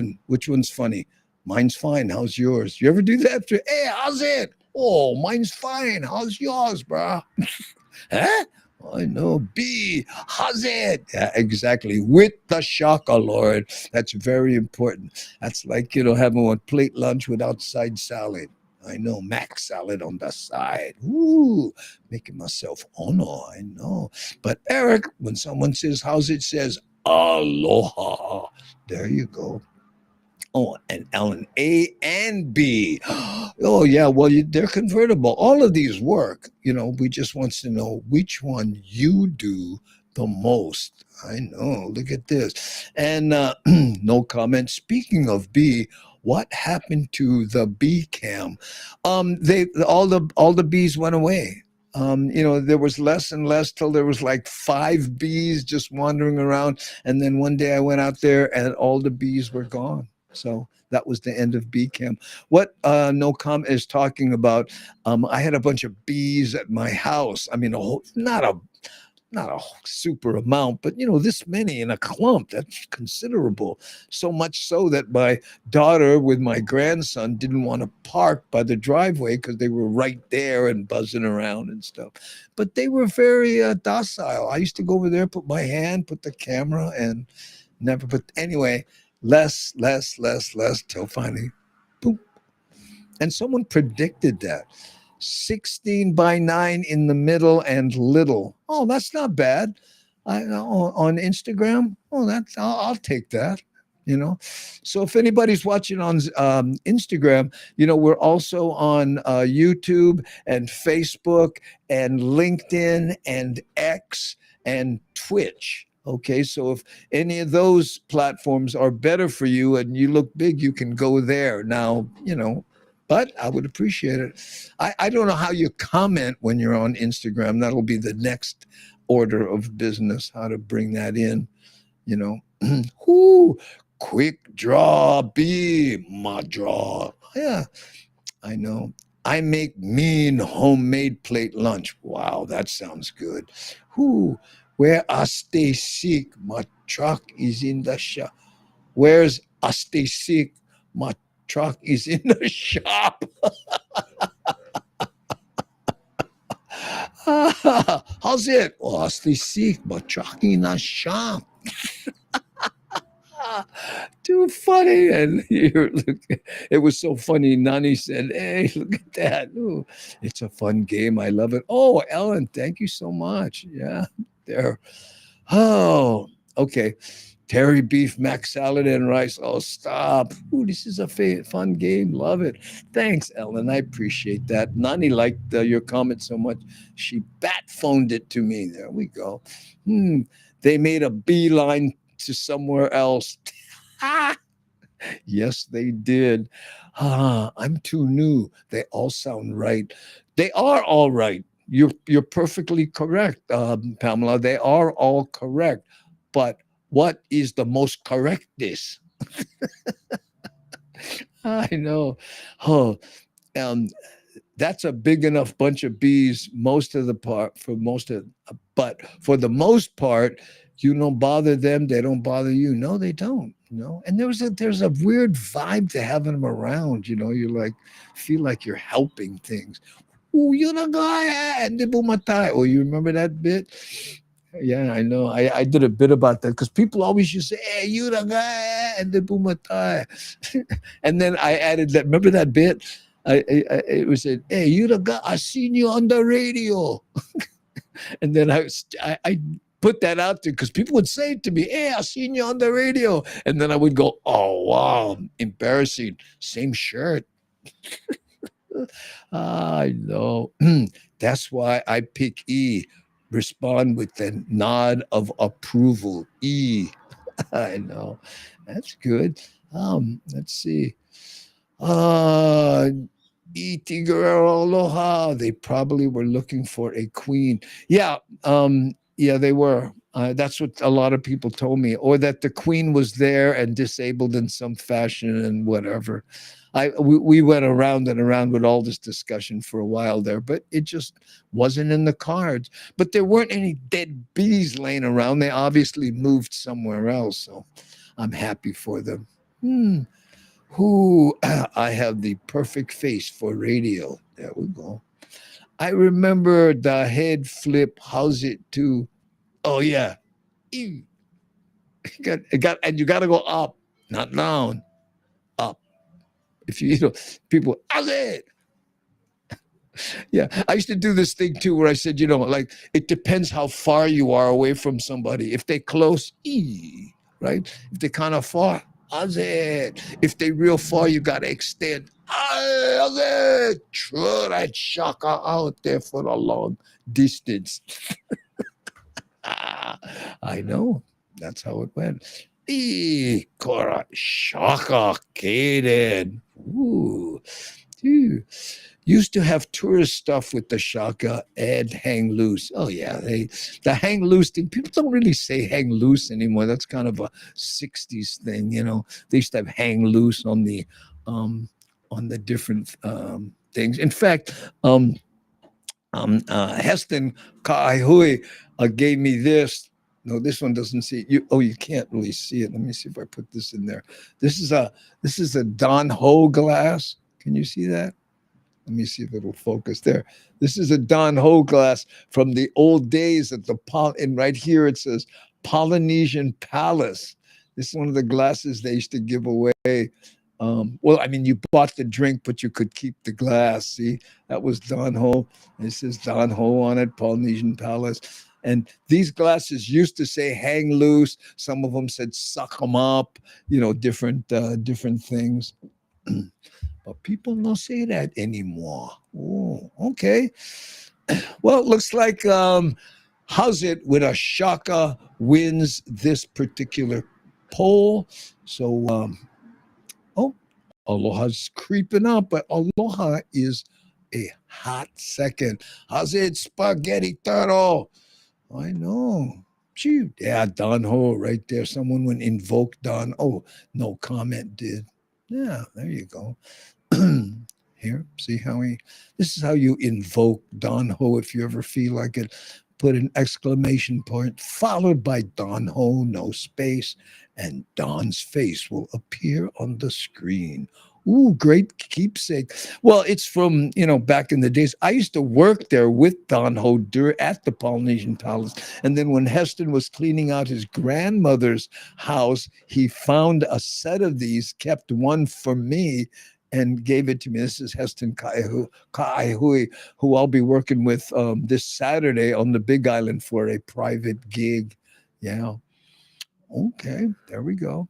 one's funny? Mine's fine. How's yours? You ever do that? Hey, how's it? Oh, mine's fine. How's yours, bro? Huh? I know. B, how's it? Yeah, exactly. With the shaka, Lord. That's very important. That's like, having one plate lunch without side salad. I know. Mac salad on the side. Ooh, making myself honor. I know. But Eric, when someone says, how's it, says, aloha. There you go. Oh, and Ellen, A and B. Oh, yeah. Well, they're convertible. All of these work. We just wants to know which one you do the most. I know. Look at this. And no comment. Speaking of B, what happened to the B cam? They all the bees went away. There was less and less till there was like 5 bees just wandering around. And then one day I went out there and all the bees were gone. So that was the end of bee cam. What No Com is talking about, I had a bunch of bees at my house. I mean, not a super amount, but this many in a clump, that's considerable. So much so that my daughter with my grandson didn't want to park by the driveway because they were right there and buzzing around and stuff. But they were very docile. I used to go over there, put my hand, put the camera, and never. But anyway, less till finally, boom. And someone predicted that. 16 by 9 in the middle and little. Oh, that's not bad. On Instagram. Oh, I'll take that. So if anybody's watching on Instagram, we're also on YouTube and Facebook and LinkedIn and X and Twitch. Okay, so if any of those platforms are better for you and you look big, you can go there. Now, but I would appreciate it. I don't know how you comment when you're on Instagram. That'll be the next order of business, how to bring that in, Whoo, quick draw, B, my draw. Yeah, I know. I make mean homemade plate lunch. Wow, that sounds good. Whoo, where I stay sick, my truck is in the shop. Where's I stay sick, my truck is in the shop. How's it? Oh, I stay sick, my truck in the shop. Too funny. And it was so funny. Nani said, hey, look at that. Ooh, it's a fun game. I love it. Oh, Ellen, thank you so much. Yeah, there. Oh, okay. Terry beef, mac salad, and rice. Oh, stop. Ooh, this is a fun game. Love it. Thanks, Ellen. I appreciate that. Nani liked your comment so much. She bat phoned it to me. There we go. They made a beeline to somewhere else. Yes, they did. I'm too new. They all sound right. They are all right. You're perfectly correct, Pamela. They are all correct. But what is the most correctness? I know. Oh, that's a big enough bunch of bees but for the most part, you don't bother them, they don't bother you. No, they don't. And there's a weird vibe to having them around. You're like, feel like you're helping things. Oh, you're the guy, and the bumatay. Oh, you remember that bit? Yeah, I know. I did a bit about that because people always used to say, hey, you the guy, and the bumatay. And then I added that. Remember that bit? It was said, hey, you the guy, I seen you on the radio. And then I put that out there because people would say to me, "Hey, I seen you on the radio," and then I would go, "Oh wow, embarrassing." Same shirt. I know. That's why I pick E. Respond with the nod of approval. E. I know. That's good. Let's see. Uh E.T. Guerrero Aloha. They probably were looking for a queen. Yeah, yeah, they were. That's what a lot of people told me, or that the queen was there and disabled in some fashion and whatever. We went around and around with all this discussion for a while there, but it just wasn't in the cards. But there weren't any dead bees laying around. They obviously moved somewhere else, so I'm happy for them. Who I have the perfect face for radio. There we go. I remember the head flip. How's it too? Oh yeah. Ew. And you got to go up, not down. Up. If you know people, how's it? Yeah, I used to do this thing too, where I said, like it depends how far you are away from somebody. If they close, right? If they kind of far, how's it? If they real far, you got to extend. How's it? Throw that shaka out there for the long distance. I know. That's how it went. Kora shaka kaden. Ooh. Dude. Used to have tourist stuff with the shaka and hang loose. Oh yeah, the hang loose thing. People don't really say hang loose anymore. That's kind of a '60s thing, They used to have hang loose on the different things. In fact, Heston Kaihui gave me this. No, this one doesn't see it. You can't really see it. Let me see if I put this in there. This is a Don Ho glass. Can you see that? Let me see if it'll focus there. This is a Don Ho glass from the old days at and right here it says Polynesian Palace. This is one of the glasses they used to give away. Well, I mean, you bought the drink, but you could keep the glass. See, that was Don Ho. It says Don Ho on it, Polynesian Palace. And these glasses used to say hang loose. Some of them said suck them up, different things. But people don't say that anymore. Oh, okay. Well, it looks like how's it with a shaka wins this particular poll. So, Aloha's creeping up, but Aloha is a hot second. How's it, Spaghetti Turtle? I know. Gee, yeah, Don Ho right there. Someone would invoke Don. Oh, no comment did. Yeah, there you go. Here, see how this is how you invoke Don Ho if you ever feel like it. Put an exclamation point followed by Don Ho, no space, and Don's face will appear on the screen. Ooh, great keepsake. Well, it's from, back in the days. I used to work there with Don Ho at the Polynesian Palace. And then when Heston was cleaning out his grandmother's house, he found a set of these, kept one for me, and gave it to me. This is Heston Kaihui, who I'll be working with this Saturday on the Big Island for a private gig. Yeah. Okay, there we go.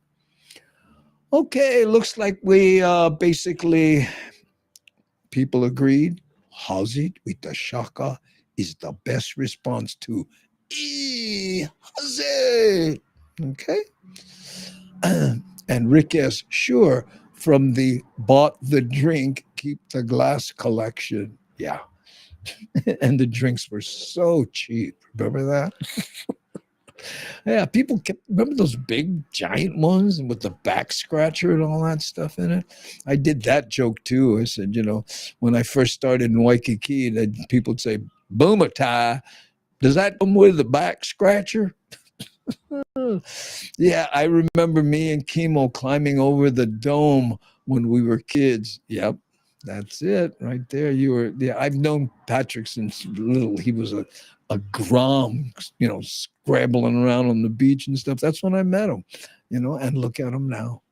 Okay, looks like we basically, people agreed. Hazi with the shaka is the best response to Hazi. Okay. And Rick S. Sure, from the bought the drink, keep the glass collection. Yeah. And the drinks were so cheap. Remember that? Yeah, people remember those big giant ones and with the back scratcher and all that stuff in it. I did that joke too. I said, when I first started in Waikiki, people would say, "Boomer tie, does that come with the back scratcher?" Yeah, I remember me and Chemo climbing over the dome when we were kids. Yep, that's it right there. Yeah, I've known Patrick since little. He was a grom, scrambling around on the beach and stuff. That's when I met him, and look at him now.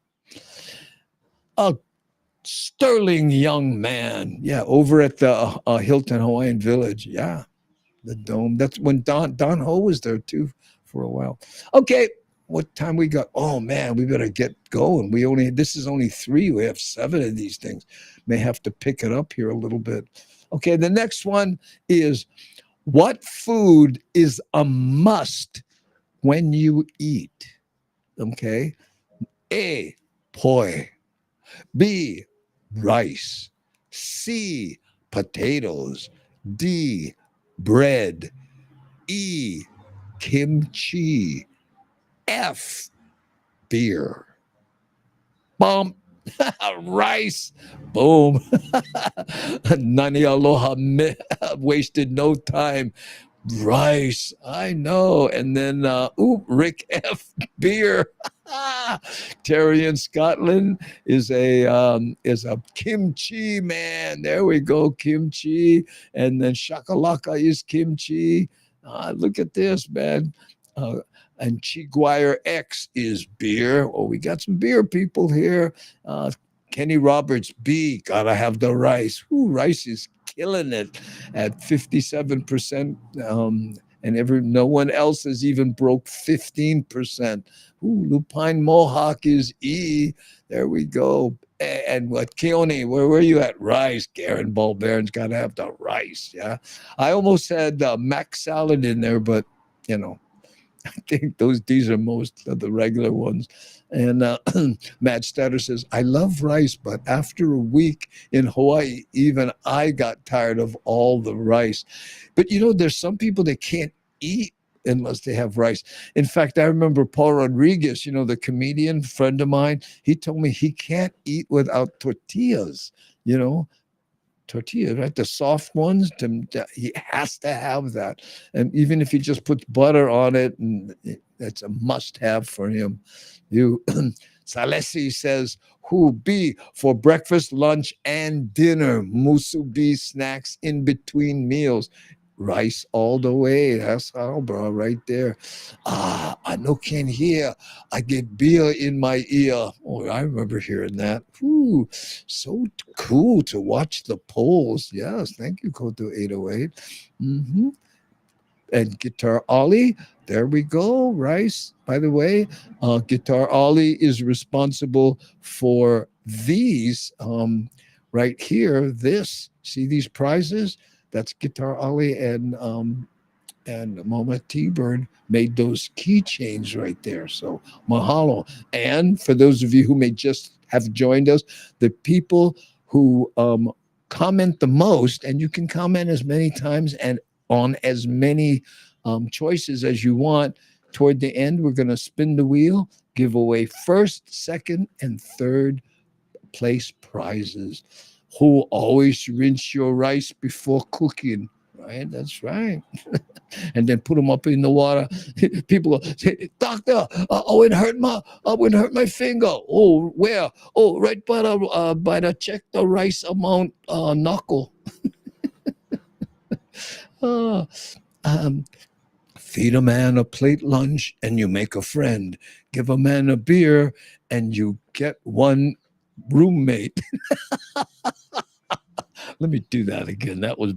A sterling young man. Yeah, over at the Hilton Hawaiian Village. Yeah. The dome. That's when Don Ho was there too for a while. Okay, what time we got? Oh man, we better get going. This is only 3. We have 7 of these things. May have to pick it up here a little bit. Okay, the next one is, what food is a must when you eat? Okay. A, poi. B, rice. C, potatoes. D, bread. E, kimchi. F, beer. Bump. Rice. Boom. Nani aloha. Wasted no time. Rice. I know. And then, Rick F. Beer. Terry in Scotland is a kimchi man. There we go, kimchi. And then shakalaka is kimchi. Look at this, man. And Chiguire X is beer. Oh, we got some beer people here. Kenny Roberts, B, gotta have the rice. Ooh, rice is killing it at 57%. And no one else has even broke 15%. Ooh, Lupine Mohawk is E. There we go. And what, Keone, where were you at? Rice. Garen Ballbaron's got to have the rice. Yeah. I almost had mac salad in there, but, I think these are most of the regular ones. And Matt Statter says, I love rice, but after a week in Hawaii, even I got tired of all the rice. But there's some people that can't eat unless they have rice. In fact, I remember Paul Rodriguez, the comedian friend of mine, he told me he can't eat without tortillas, tortillas, right? The soft ones, he has to have that. And even if he just puts butter on it, and that's a must-have for him. Salesi says, who be for breakfast, lunch, and dinner, musubi snacks in between meals. Rice all the way. That's how, bro, right there. I no can hear. I get beer in my ear. Oh, I remember hearing that. Ooh, so cool to watch the polls. Yes, thank you, Koto 808. Mm-hmm. And Guitar Ollie, there we go. Rice, by the way. Guitar Ollie is responsible for these right here. See these prizes? That's Guitar Ollie and Mama T-Bird made those keychains right there. So mahalo. And for those of you who may just have joined us, the people who comment the most, and you can comment as many times and on as many choices as you want. Toward the end, we're going to spin the wheel, give away first, second, and third place prizes. Who always rinse your rice before cooking, right? That's right. And then put them up in the water. People go, say, doctor, it hurt my finger. Oh, where? Oh, right by the check the rice amount knuckle. Feed a man a plate lunch and you make a friend. Give a man a beer and you get one roommate. Let me do that again. That was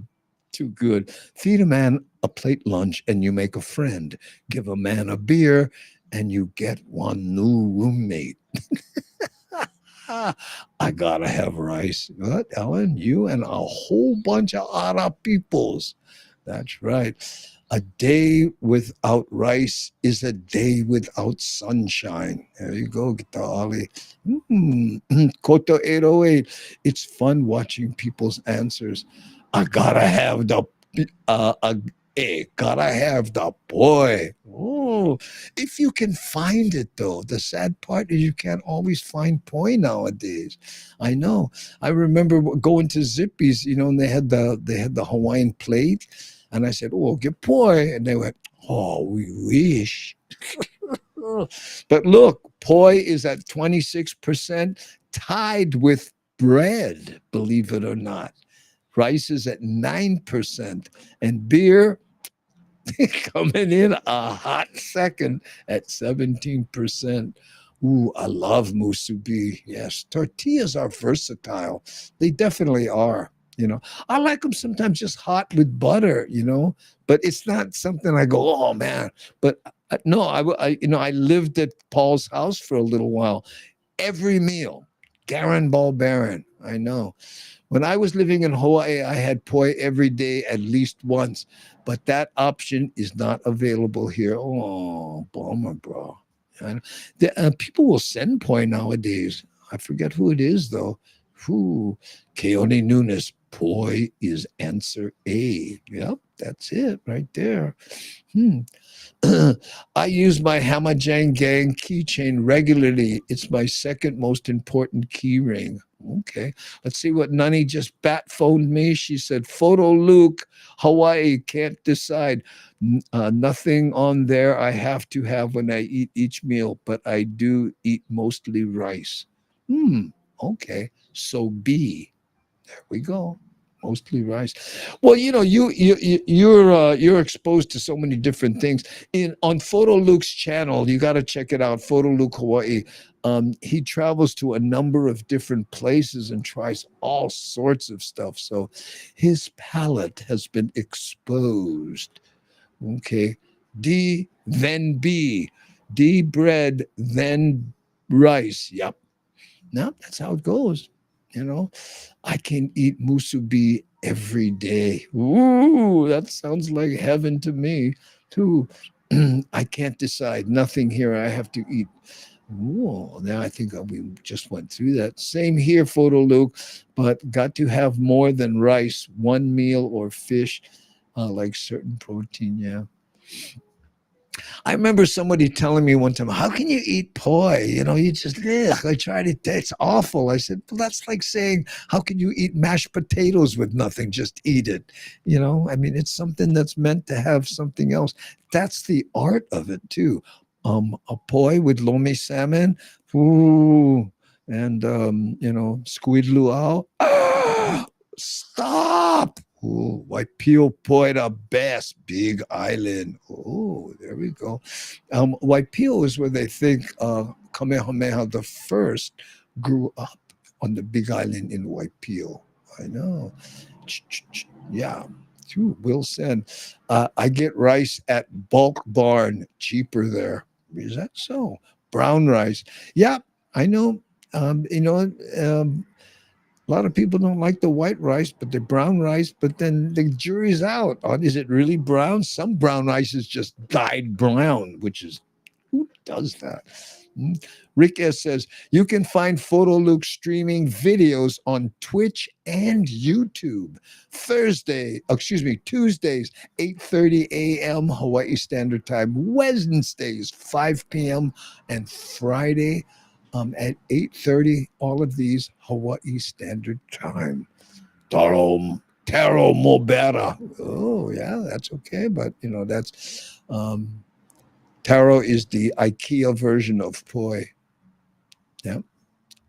too good. Feed a man a plate lunch and you make a friend. Give a man a beer and you get one new roommate. I gotta have rice. What, Ellen? You and a whole bunch of other peoples. That's right. A day without rice is a day without sunshine. There you go, Guitar Ollie. Koto 808. It's fun watching people's answers. I gotta have the gotta have the boy. Oh, if you can find it though. The sad part is you can't always find poi nowadays. I know. I remember going to Zippy's, and they had the Hawaiian plate. And I said, oh, get poi. And they went, oh, we wish. But look, poi is at 26%, tied with bread, believe it or not. Rice is at 9%. And beer coming in a hot second at 17%. Ooh, I love musubi. Yes, tortillas are versatile. They definitely are. You know, I like them sometimes just hot with butter. But it's not something I go, oh man. But no, I lived at Paul's house for a little while. Every meal, Garen Ball Baron. I know. When I was living in Hawaii, I had poi every day at least once, but that option is not available here. Oh, bummer, bro. People will send poi nowadays. I forget who it is, though. Who? Keone Nunes. Poi is answer A. Yep, that's it right there. Hmm. I use my Hamajang Gang keychain regularly. It's my second most important key ring. Okay. Let's see what Nani just bat phoned me. She said, Photo Luke, Hawaii, can't decide. Nothing on there I have to have when I eat each meal, but I do eat mostly rice. Okay. So B. There we go. Mostly rice. Well, you're exposed to so many different things. On Photo Luke's channel, you got to check it out. Photo Luke Hawaii. He travels to a number of different places and tries all sorts of stuff. So his palate has been exposed. Okay. D, then B. D, bread, then rice. Yep. No, that's how it goes. I can eat musubi every day. Ooh, that sounds like heaven to me, too. I can't decide. Nothing here. I have to eat. Whoa, now I think we just went through that. Same here, Photo Luke, but got to have more than rice, one meal or fish, like certain protein. Yeah. I remember somebody telling me one time, how can you eat poi? You just, ugh, I tried it. It's awful. I said, well, that's like saying, how can you eat mashed potatoes with nothing? Just eat it. It's something that's meant to have something else. That's the art of it too. A poi with lomi salmon. Ooh. And, squid luau. Ah, stop. Oh, Waipio Poi, the best big island. Oh, there we go. Waipio is where they think Kamehameha the First grew up on the big island in Waipio. I know. Yeah. Will send. I get rice at Bulk Barn, cheaper there. Is that so? Brown rice. Yeah, I know. A lot of people don't like the white rice, but the brown rice, but then the jury's out on, is it really brown? Some brown rice is just dyed brown, which is, who does that? Rick S. says, you can find Photo Luke streaming videos on Twitch and YouTube. Tuesdays, 8:30 a.m. Hawaii Standard Time. Wednesdays, 5 p.m. and Friday, at 8:30, all of these Hawaii Standard Time. Taro Mobera. Oh, yeah, that's okay. But, that's taro is the IKEA version of poi. Yeah.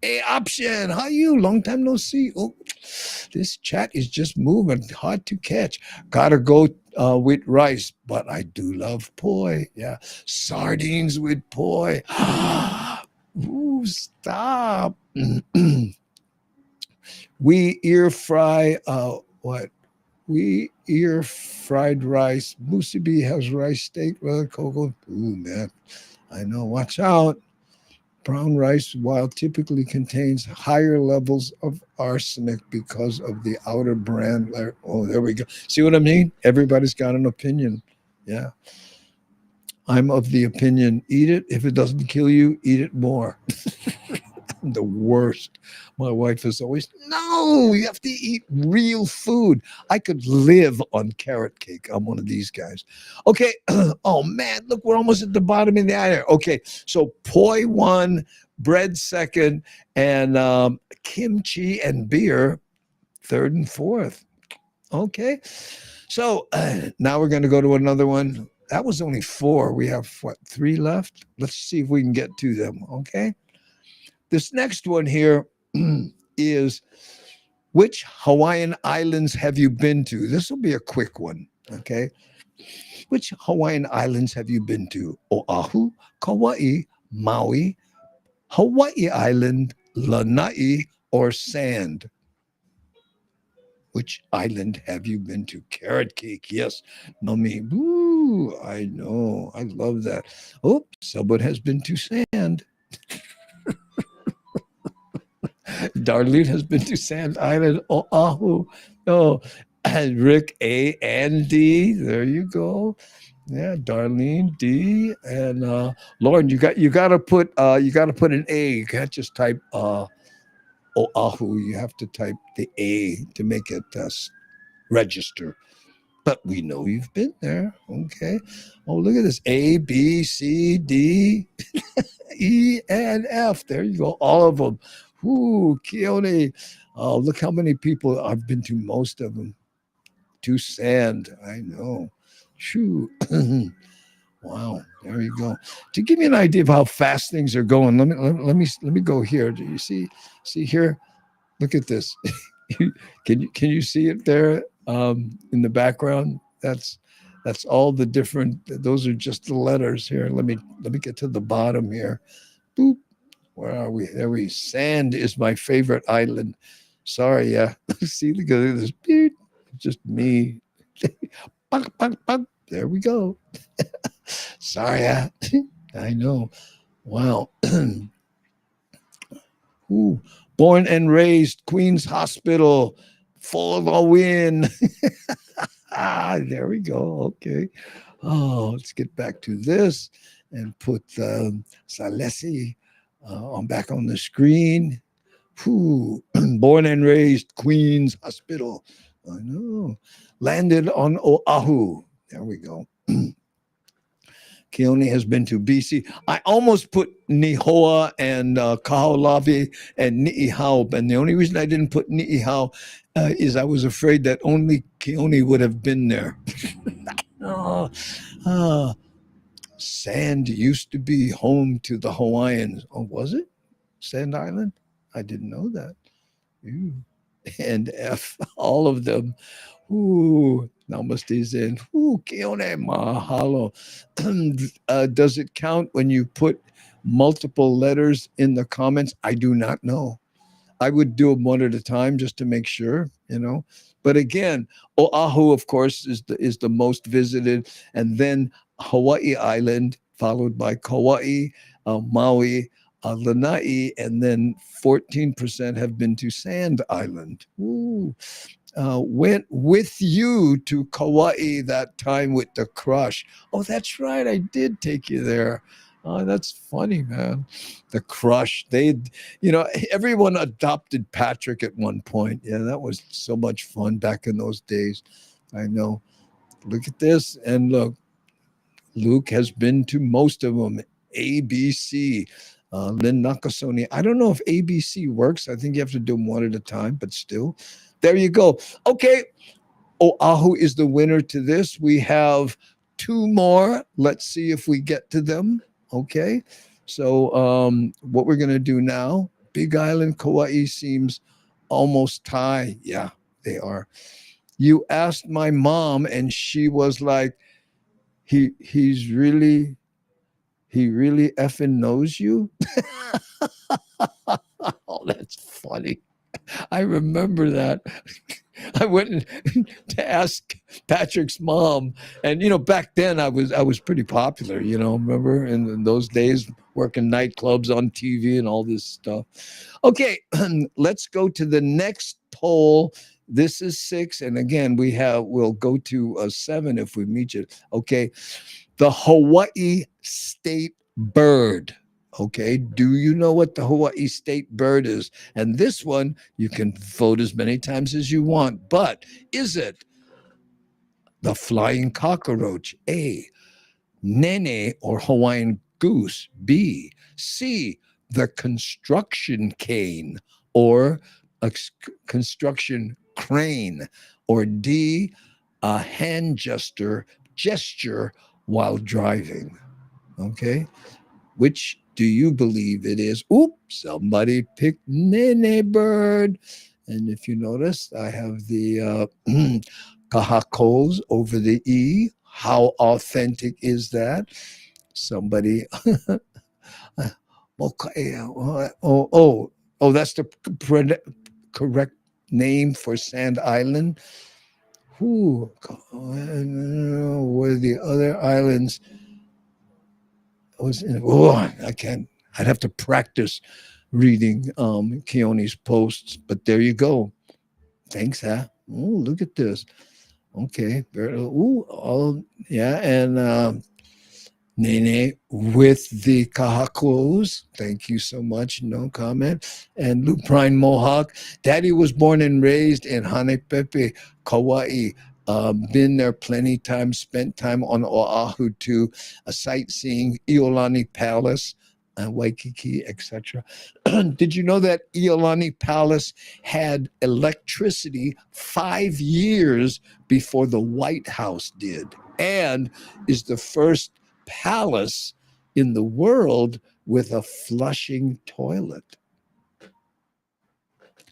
A option. How you? Long time no see. Oh, this chat is just moving. Hard to catch. Gotta go with rice, but I do love poi. Yeah. Sardines with poi. Ooh, stop. We ear fry what? We ear fried rice. Musubi has rice steak, rather cocoa. Ooh, man. I know. Watch out. Brown rice, while typically contains higher levels of arsenic because of the outer bran layer. Oh, there we go. See what I mean? Everybody's got an opinion. Yeah. I'm of the opinion, eat it. If it doesn't kill you, eat it more. I'm the worst. My wife is always, no, you have to eat real food. I could live on carrot cake. I'm one of these guys. Okay. Oh, man, look, we're almost at the bottom of the hour. Okay. So poi one, bread second, and kimchi and beer third and fourth. Okay. So now we're going to go to another one. That was only four. We have, what, three left? Let's see if we can get to them. Okay. This next one here is, which Hawaiian islands have you been to? This will be a quick one. Okay. Which Hawaiian islands have you been to? Oahu, Kauai, Maui, Hawaii Island, Lanai, or Sand? Which island have you been to? Carrot cake. Yes. Mummy. Woo. I know. I love that. Oh, someone has been to sand. Darlene has been to Sand Island, Oahu. Oh, and Rick A and D. There you go. Yeah, Darlene D and Lauren. You got to put an A. You can't just type Oahu. You have to type the A to make it register. But we know you've been there. Okay. Oh, look at this. A, B, C, D, E, and F. There you go. All of them. Ooh, Keone. Oh, look how many people. I've been to most of them. To Sand. I know. Shoo. Wow. There you go. To give you an idea of how fast things are going, let me go here. Do you see here? Look at this. Can you see it there in the background? That's all the different. Those are just the letters here. Let me get to the bottom here. Boop. Where are we? There we. Sand is my favorite island. Sorry, yeah. See, look at this. Beep. Just me. There we go. Sorry, yeah. I know. Wow. Ooh. Born and raised Queens Hospital, full of a win. There we go. Okay. Oh, let's get back to this and put Salesi back on the screen. Whew. Born and raised Queens Hospital. I know. Landed on Oahu. There we go. Keone has been to BC. I almost put Nihoa and Kaho'olawe and Ni'ihau, and the only reason I didn't put Ni'ihau is I was afraid that only Keone would have been there. Sand used to be home to the Hawaiians. Oh, was it? Sand Island? I didn't know that. Ooh. And F, all of them. Ooh, namaste Zen. Ooh, Keone, mahalo. Does it count when you put multiple letters in the comments? I do not know. I would do them one at a time just to make sure, But again, Oahu, of course, is the most visited, and then Hawaii Island, followed by Kauai, Maui, Lanai, and then 14% have been to Sand Island. Ooh. Went with you to Kauai that time with the crush. Oh, that's right. I did take you there. Oh, that's funny, man. The crush. Everyone adopted Patrick at one point. Yeah, that was so much fun back in those days. I know. Look at this. And look, Luke has been to most of them. ABC. Lynn Nakasone. I don't know if ABC works. I think you have to do them one at a time, but still. There you go. Okay. Oahu is the winner to this. We have two more. Let's see if we get to them. Okay. So what we're going to do now, Big Island, Kauai seems almost tie. Yeah, they are. You asked my mom and she was like, he really effing knows you. Oh, that's funny. I remember that. I went to ask Patrick's mom, and back then I was pretty popular. Remember in those days, working nightclubs on TV and all this stuff. Okay, let's go to the next poll. This is 6, and again we'll go to 7 if we meet you. Okay, the Hawaii state bird. Okay, do you know what the Hawaii state bird is? And this one, you can vote as many times as you want, but is it the flying cockroach? A, nene or Hawaiian goose? B, C, the construction cane or a construction crane? Or D, a hand gesture while driving? Okay, which do you believe it is? Oops, somebody picked Nene Bird. And if you notice, I have the kahakos over the E. How authentic is that? Somebody, that's the correct name for Sand Island. Who were the other islands? I can't. I'd have to practice reading Keone's posts, but there you go. Thanks, huh? Oh, look at this. Okay. Ooh, all yeah, and Nene with the kahakos. Thank you so much. No comment. And Lupine Mohawk. Daddy was born and raised in Hanepepe, Kauai. Been there plenty times, spent time on Oahu too, sightseeing Iolani Palace, Waikiki, etc. Did you know that Iolani Palace had electricity 5 years before the White House did, and is the first palace in the world with a flushing toilet?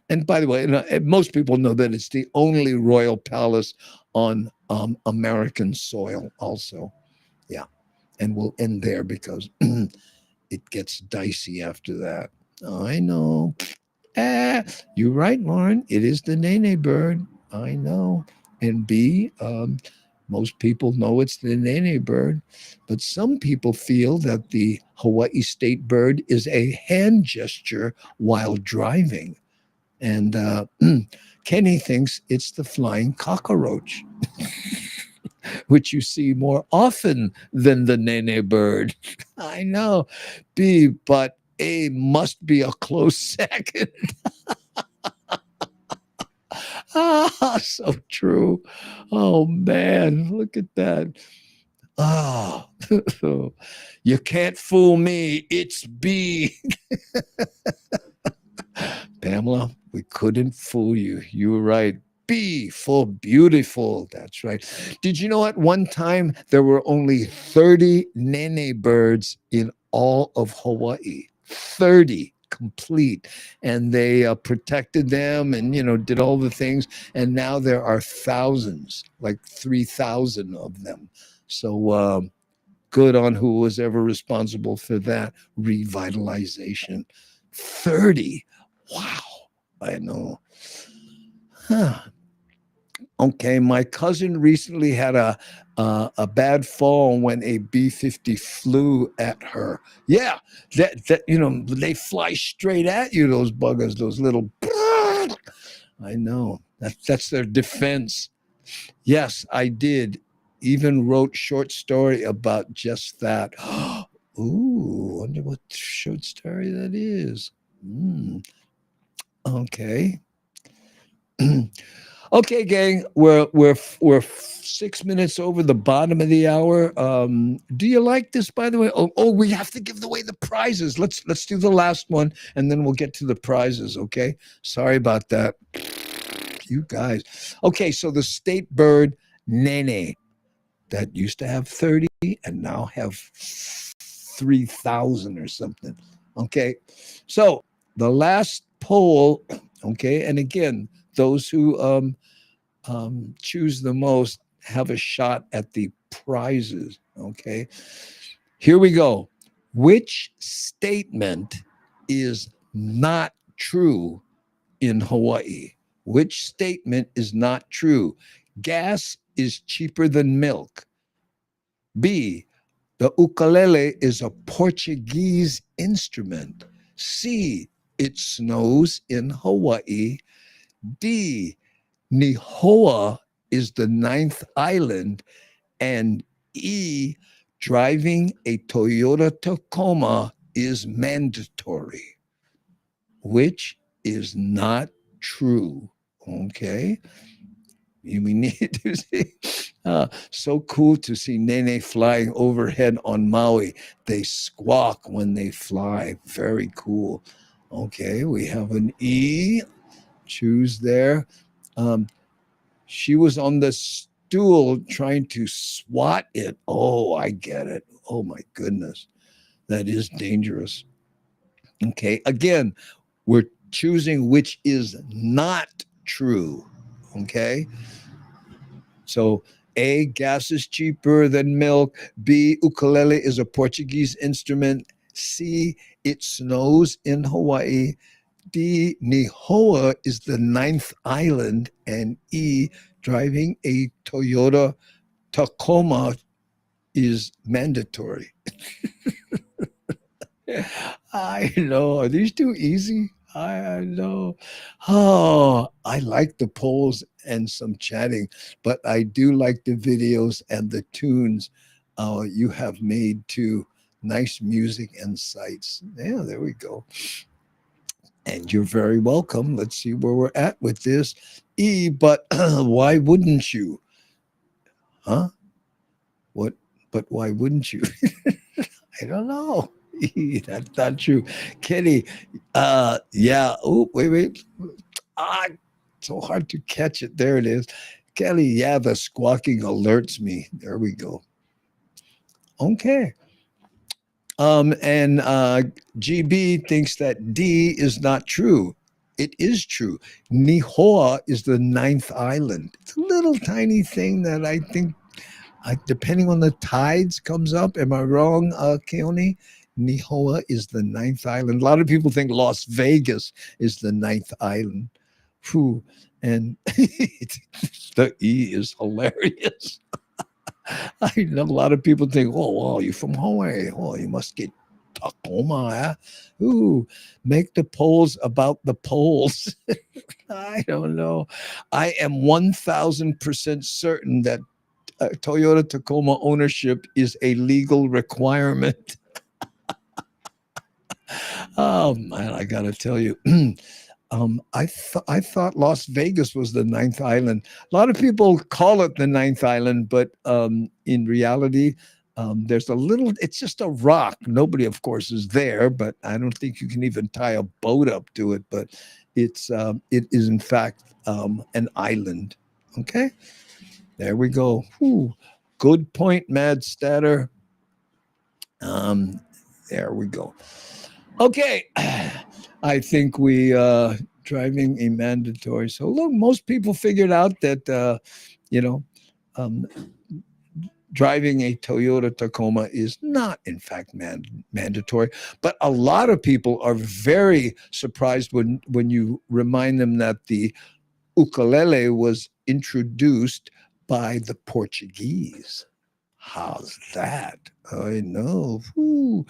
And by the way, most people know that it's the only royal palace on American soil, also. Yeah. And we'll end there because it gets dicey after that. I know. You're right, Lauren. It is the Nene bird. I know. And B, most people know it's the Nene bird, but some people feel that the Hawaii state bird is a hand gesture while driving. And Kenny thinks it's the flying cockroach, which you see more often than the Nene bird. I know, B, but A must be a close second. So true. Oh, man, look at that. Oh, you can't fool me. It's B. Pamela, we couldn't fool you. You were right. B for beautiful. That's right. Did you know at one time there were only 30 Nene birds in all of Hawaii? 30 complete. And they protected them and, did all the things. And now there are thousands, like 3,000 of them. So good on who was ever responsible for that revitalization. 30. Wow. I know. Huh. Okay, my cousin recently had a bad fall when a B-50 flew at her. Yeah, that they fly straight at you. Those buggers, those little. I know that's their defense. Yes, I did. Even wrote short story about just that. Ooh, wonder what short story that is. Okay. Okay, gang, we're 6 minutes over the bottom of the hour. Do you like this, by the way? Oh, we have to give away the prizes. Let's do the last one, and then we'll get to the prizes. Okay, sorry about that, you guys. Okay, so the state bird Nene that used to have 30 and now have 3,000 or something. Okay, so the last poll. Okay, and again, those who choose the most have a shot at the prizes. Okay, here we go. Which statement is not true in Hawaii? Which statement is not true? Gas is cheaper than milk. B, the ukulele is a Portuguese instrument. C, it snows in Hawaii. D, Nihoa is the ninth island. And E, driving a Toyota Tacoma is mandatory, which is not true. Okay. We need to see. So cool to see Nene flying overhead on Maui. They squawk when they fly. Very cool. Okay, we have an E. Choose there. She was on the stool trying to swat it. Oh, I get it. Oh, my goodness. That is dangerous. Okay, again, we're choosing which is not true. Okay. So A, gas is cheaper than milk. B, ukulele is a Portuguese instrument. C, it snows in Hawaii. D, Nihoa is the ninth island, and E, driving a Toyota Tacoma is mandatory. I know. Are these too easy? I know. Oh, I like the polls and some chatting, but I do like the videos and the tunes you have made too. Nice music and sights. Yeah, there we go. And you're very welcome. Let's see where we're at with this. E, but why wouldn't you? Huh? What? But why wouldn't you? I don't know. That's not true. Kenny, yeah. Oh, wait. Ah, so hard to catch it. There it is. Kelly, yeah, the squawking alerts me. There we go. Okay. And GB thinks that D is not true. It is true. Nihoa is the ninth island. It's a little tiny thing that I think, depending on the tides, comes up. Am I wrong, Keone? Nihoa is the ninth island. A lot of people think Las Vegas is the ninth island. Whew. And the E is hilarious. I know a lot of people think, oh, well, you're from Hawaii. Oh, you must get Tacoma. Huh? Ooh, make the polls about the polls. I don't know. I am 1,000% certain that Toyota Tacoma ownership is a legal requirement. Oh, man, I got to tell you. I thought Las Vegas was the ninth island. A lot of people call it the ninth island, but in reality, there's a little. It's just a rock. Nobody, of course, is there, but I don't think you can even tie a boat up to it. But it is in fact an island. Okay, there we go. Whew. Good point, Mad Statter. There we go. Okay, I think we driving a mandatory. So look, most people figured out that you know um, driving a Toyota Tacoma is not, in fact, mandatory. But a lot of people are very surprised when you remind them that the ukulele was introduced by the Portuguese. How's that? I know. Whew.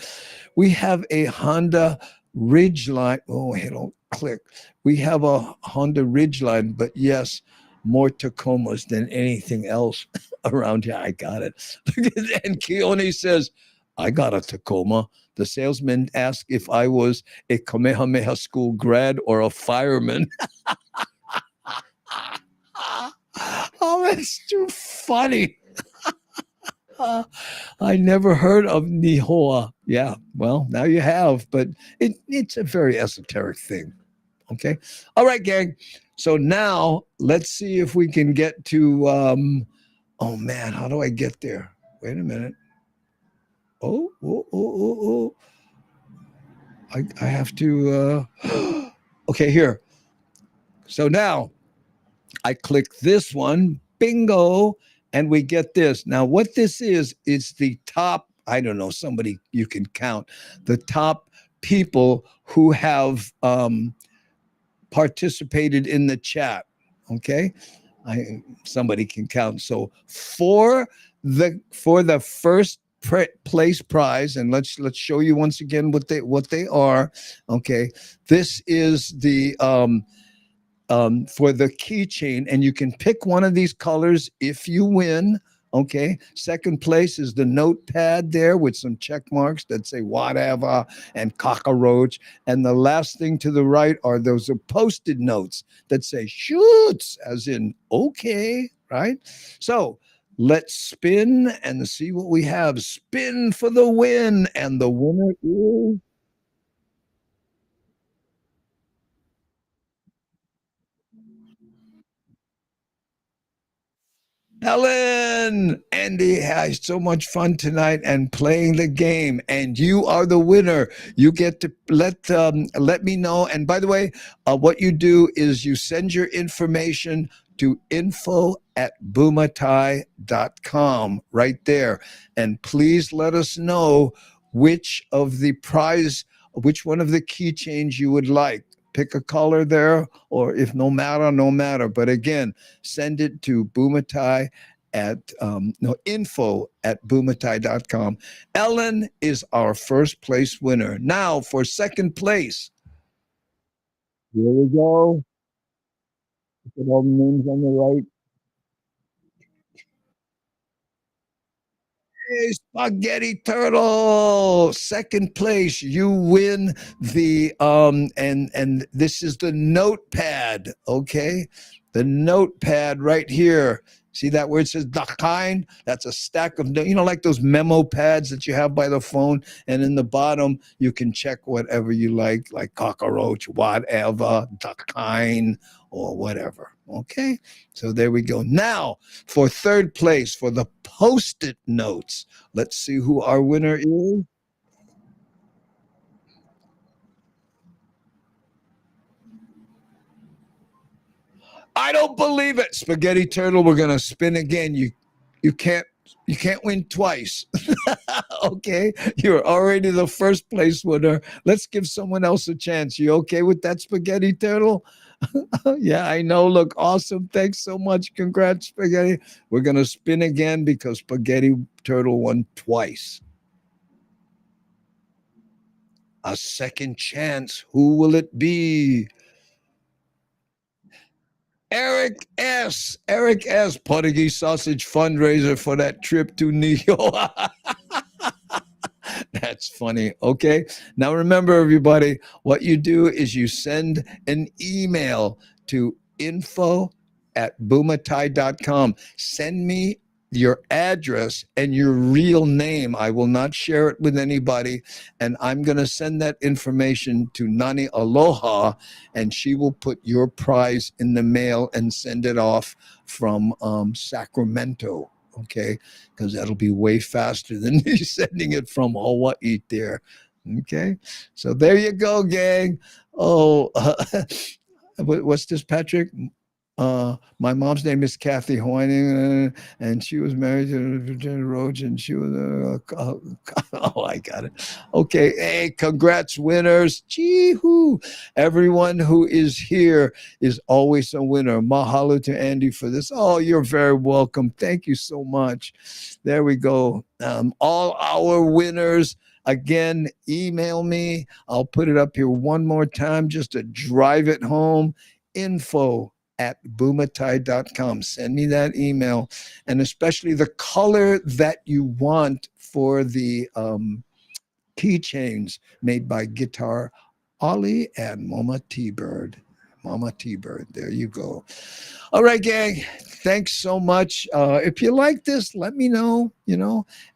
We have a Honda Ridgeline. Oh, I don't click. We have a Honda Ridgeline, but yes, more Tacomas than anything else around here. I got it. And Keone says, I got a Tacoma. The salesman asked if I was a Kamehameha school grad or a fireman. Oh, that's too funny. I never heard of Nihoa. Yeah, well, now you have, but it's a very esoteric thing. Okay. All right, gang. So now let's see if we can get to, oh man, how do I get there? Wait a minute. Oh. I have to, okay, here. So now I click this one, bingo, and we get this. Now, what this is the top, I don't know, somebody you can count, the top people who have participated in the chat. Okay. Somebody can count. So for the first place prize, and let's show you once again what they are. Okay. This is the for the keychain, and you can pick one of these colors if you win. Okay. Second place is the notepad there with some check marks that say whatever and cockroach. And the last thing to the right are those post-it notes that say shoots, as in okay, right? So let's spin and see what we have. Spin for the win, and the winner is Helen. Andy had so much fun tonight and playing the game, and you are the winner. You get to let me know. And by the way, what you do is you send your information to info@boomatai.com right there, and please let us know which one of the keychains you would like. pick a color there, or if no matter, no matter. But again, send it to Boomatai at no info at boomatai.com. Ellen is our first place winner. Now for second place. Here we go. Look at all the names on the right. Hey, Spaghetti Turtle, second place. You win the and this is the notepad, okay? The notepad right here. See that where it says Dakain? That's a stack of, like those memo pads that you have by the phone. And in the bottom, you can check whatever you like cockroach, whatever, Dakain, or whatever. Okay. So there we go. Now for third place for the post-it notes. Let's see who our winner is. I don't believe it. Spaghetti Turtle, we're gonna spin again. You can't you can't win twice. Okay. You're already the first place winner. Let's give someone else a chance. You okay with that, Spaghetti Turtle? Yeah, I know. Look, awesome. Thanks so much. Congrats, Spaghetti. We're gonna spin again because Spaghetti Turtle won twice. A second chance. Who will it be? Eric S. Eric S. Portuguese sausage fundraiser for that trip to New York. That's funny. Okay. Now remember, everybody, what you do is you send an email to info@boomatai.com. Send me your address and your real name. I will not share it with anybody. And I'm going to send that information to Nani Aloha, and she will put your prize in the mail and send it off from Sacramento. Okay. Because that'll be way faster than me sending it from Hawaii there. Okay. So there you go, gang. Oh, what's this, Patrick? My mom's name is Kathy Hoyning, and she was married to Virginia Roach, and she was oh, I got it. Okay, hey, congrats, winners! Gee-hoo! Everyone who is here is always a winner. Mahalo to Andy for this. Oh, you're very welcome. Thank you so much. There we go. All our winners. Again, email me. I'll put it up here one more time just to drive it home. info@boomatai.com. Send me that email, and especially the color that you want for the keychains made by Guitar Ollie and Mama T-Bird. Mama T-Bird. There you go. All right, gang. Thanks so much. If you like this, let me know,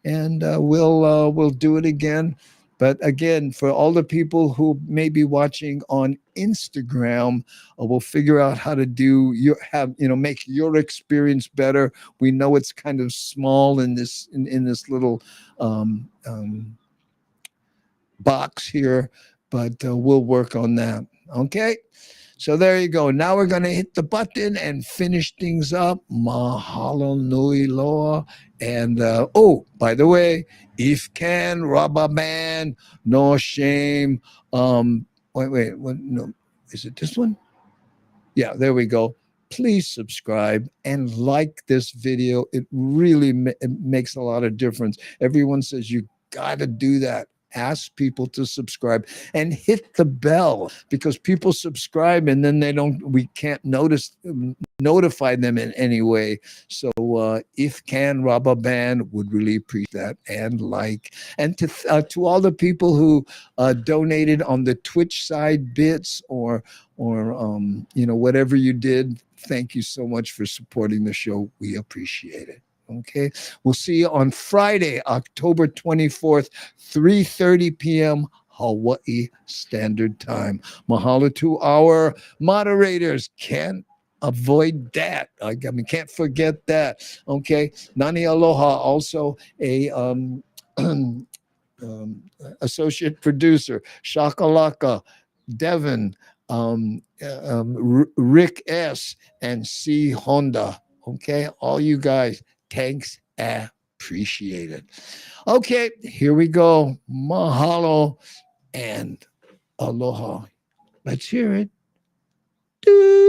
and we'll do it again. But again, for all the people who may be watching on Instagram, we'll figure out how to make your experience better. We know it's kind of small in this little box here, but we'll work on that. Okay. So there you go. Now we're going to hit the button and finish things up. Mahalo nui loa. And by the way, if can, rubber band, no shame. Wait, what? No, is it this one? Yeah, there we go. Please subscribe and like this video. It really it makes a lot of difference. Everyone says you got to do that. Ask people to subscribe and hit the bell, because people subscribe and then we can't notify them in any way. So if can, Rubber Band would really appreciate that. And to all the people who donated on the Twitch side, bits or whatever you did, thank you so much for supporting the show. We appreciate it. Okay. We'll see you on Friday, October 24th, 3:30 p.m. Hawaii Standard Time. Mahalo to our moderators. Can't avoid that. Can't forget that. Okay. Nani Aloha, also a associate producer. Shakalaka, Devin, Rick S., and C. Honda. Okay. All you guys. Thanks, appreciate it. Okay, here we go. Mahalo and aloha. Let's hear it. Dude.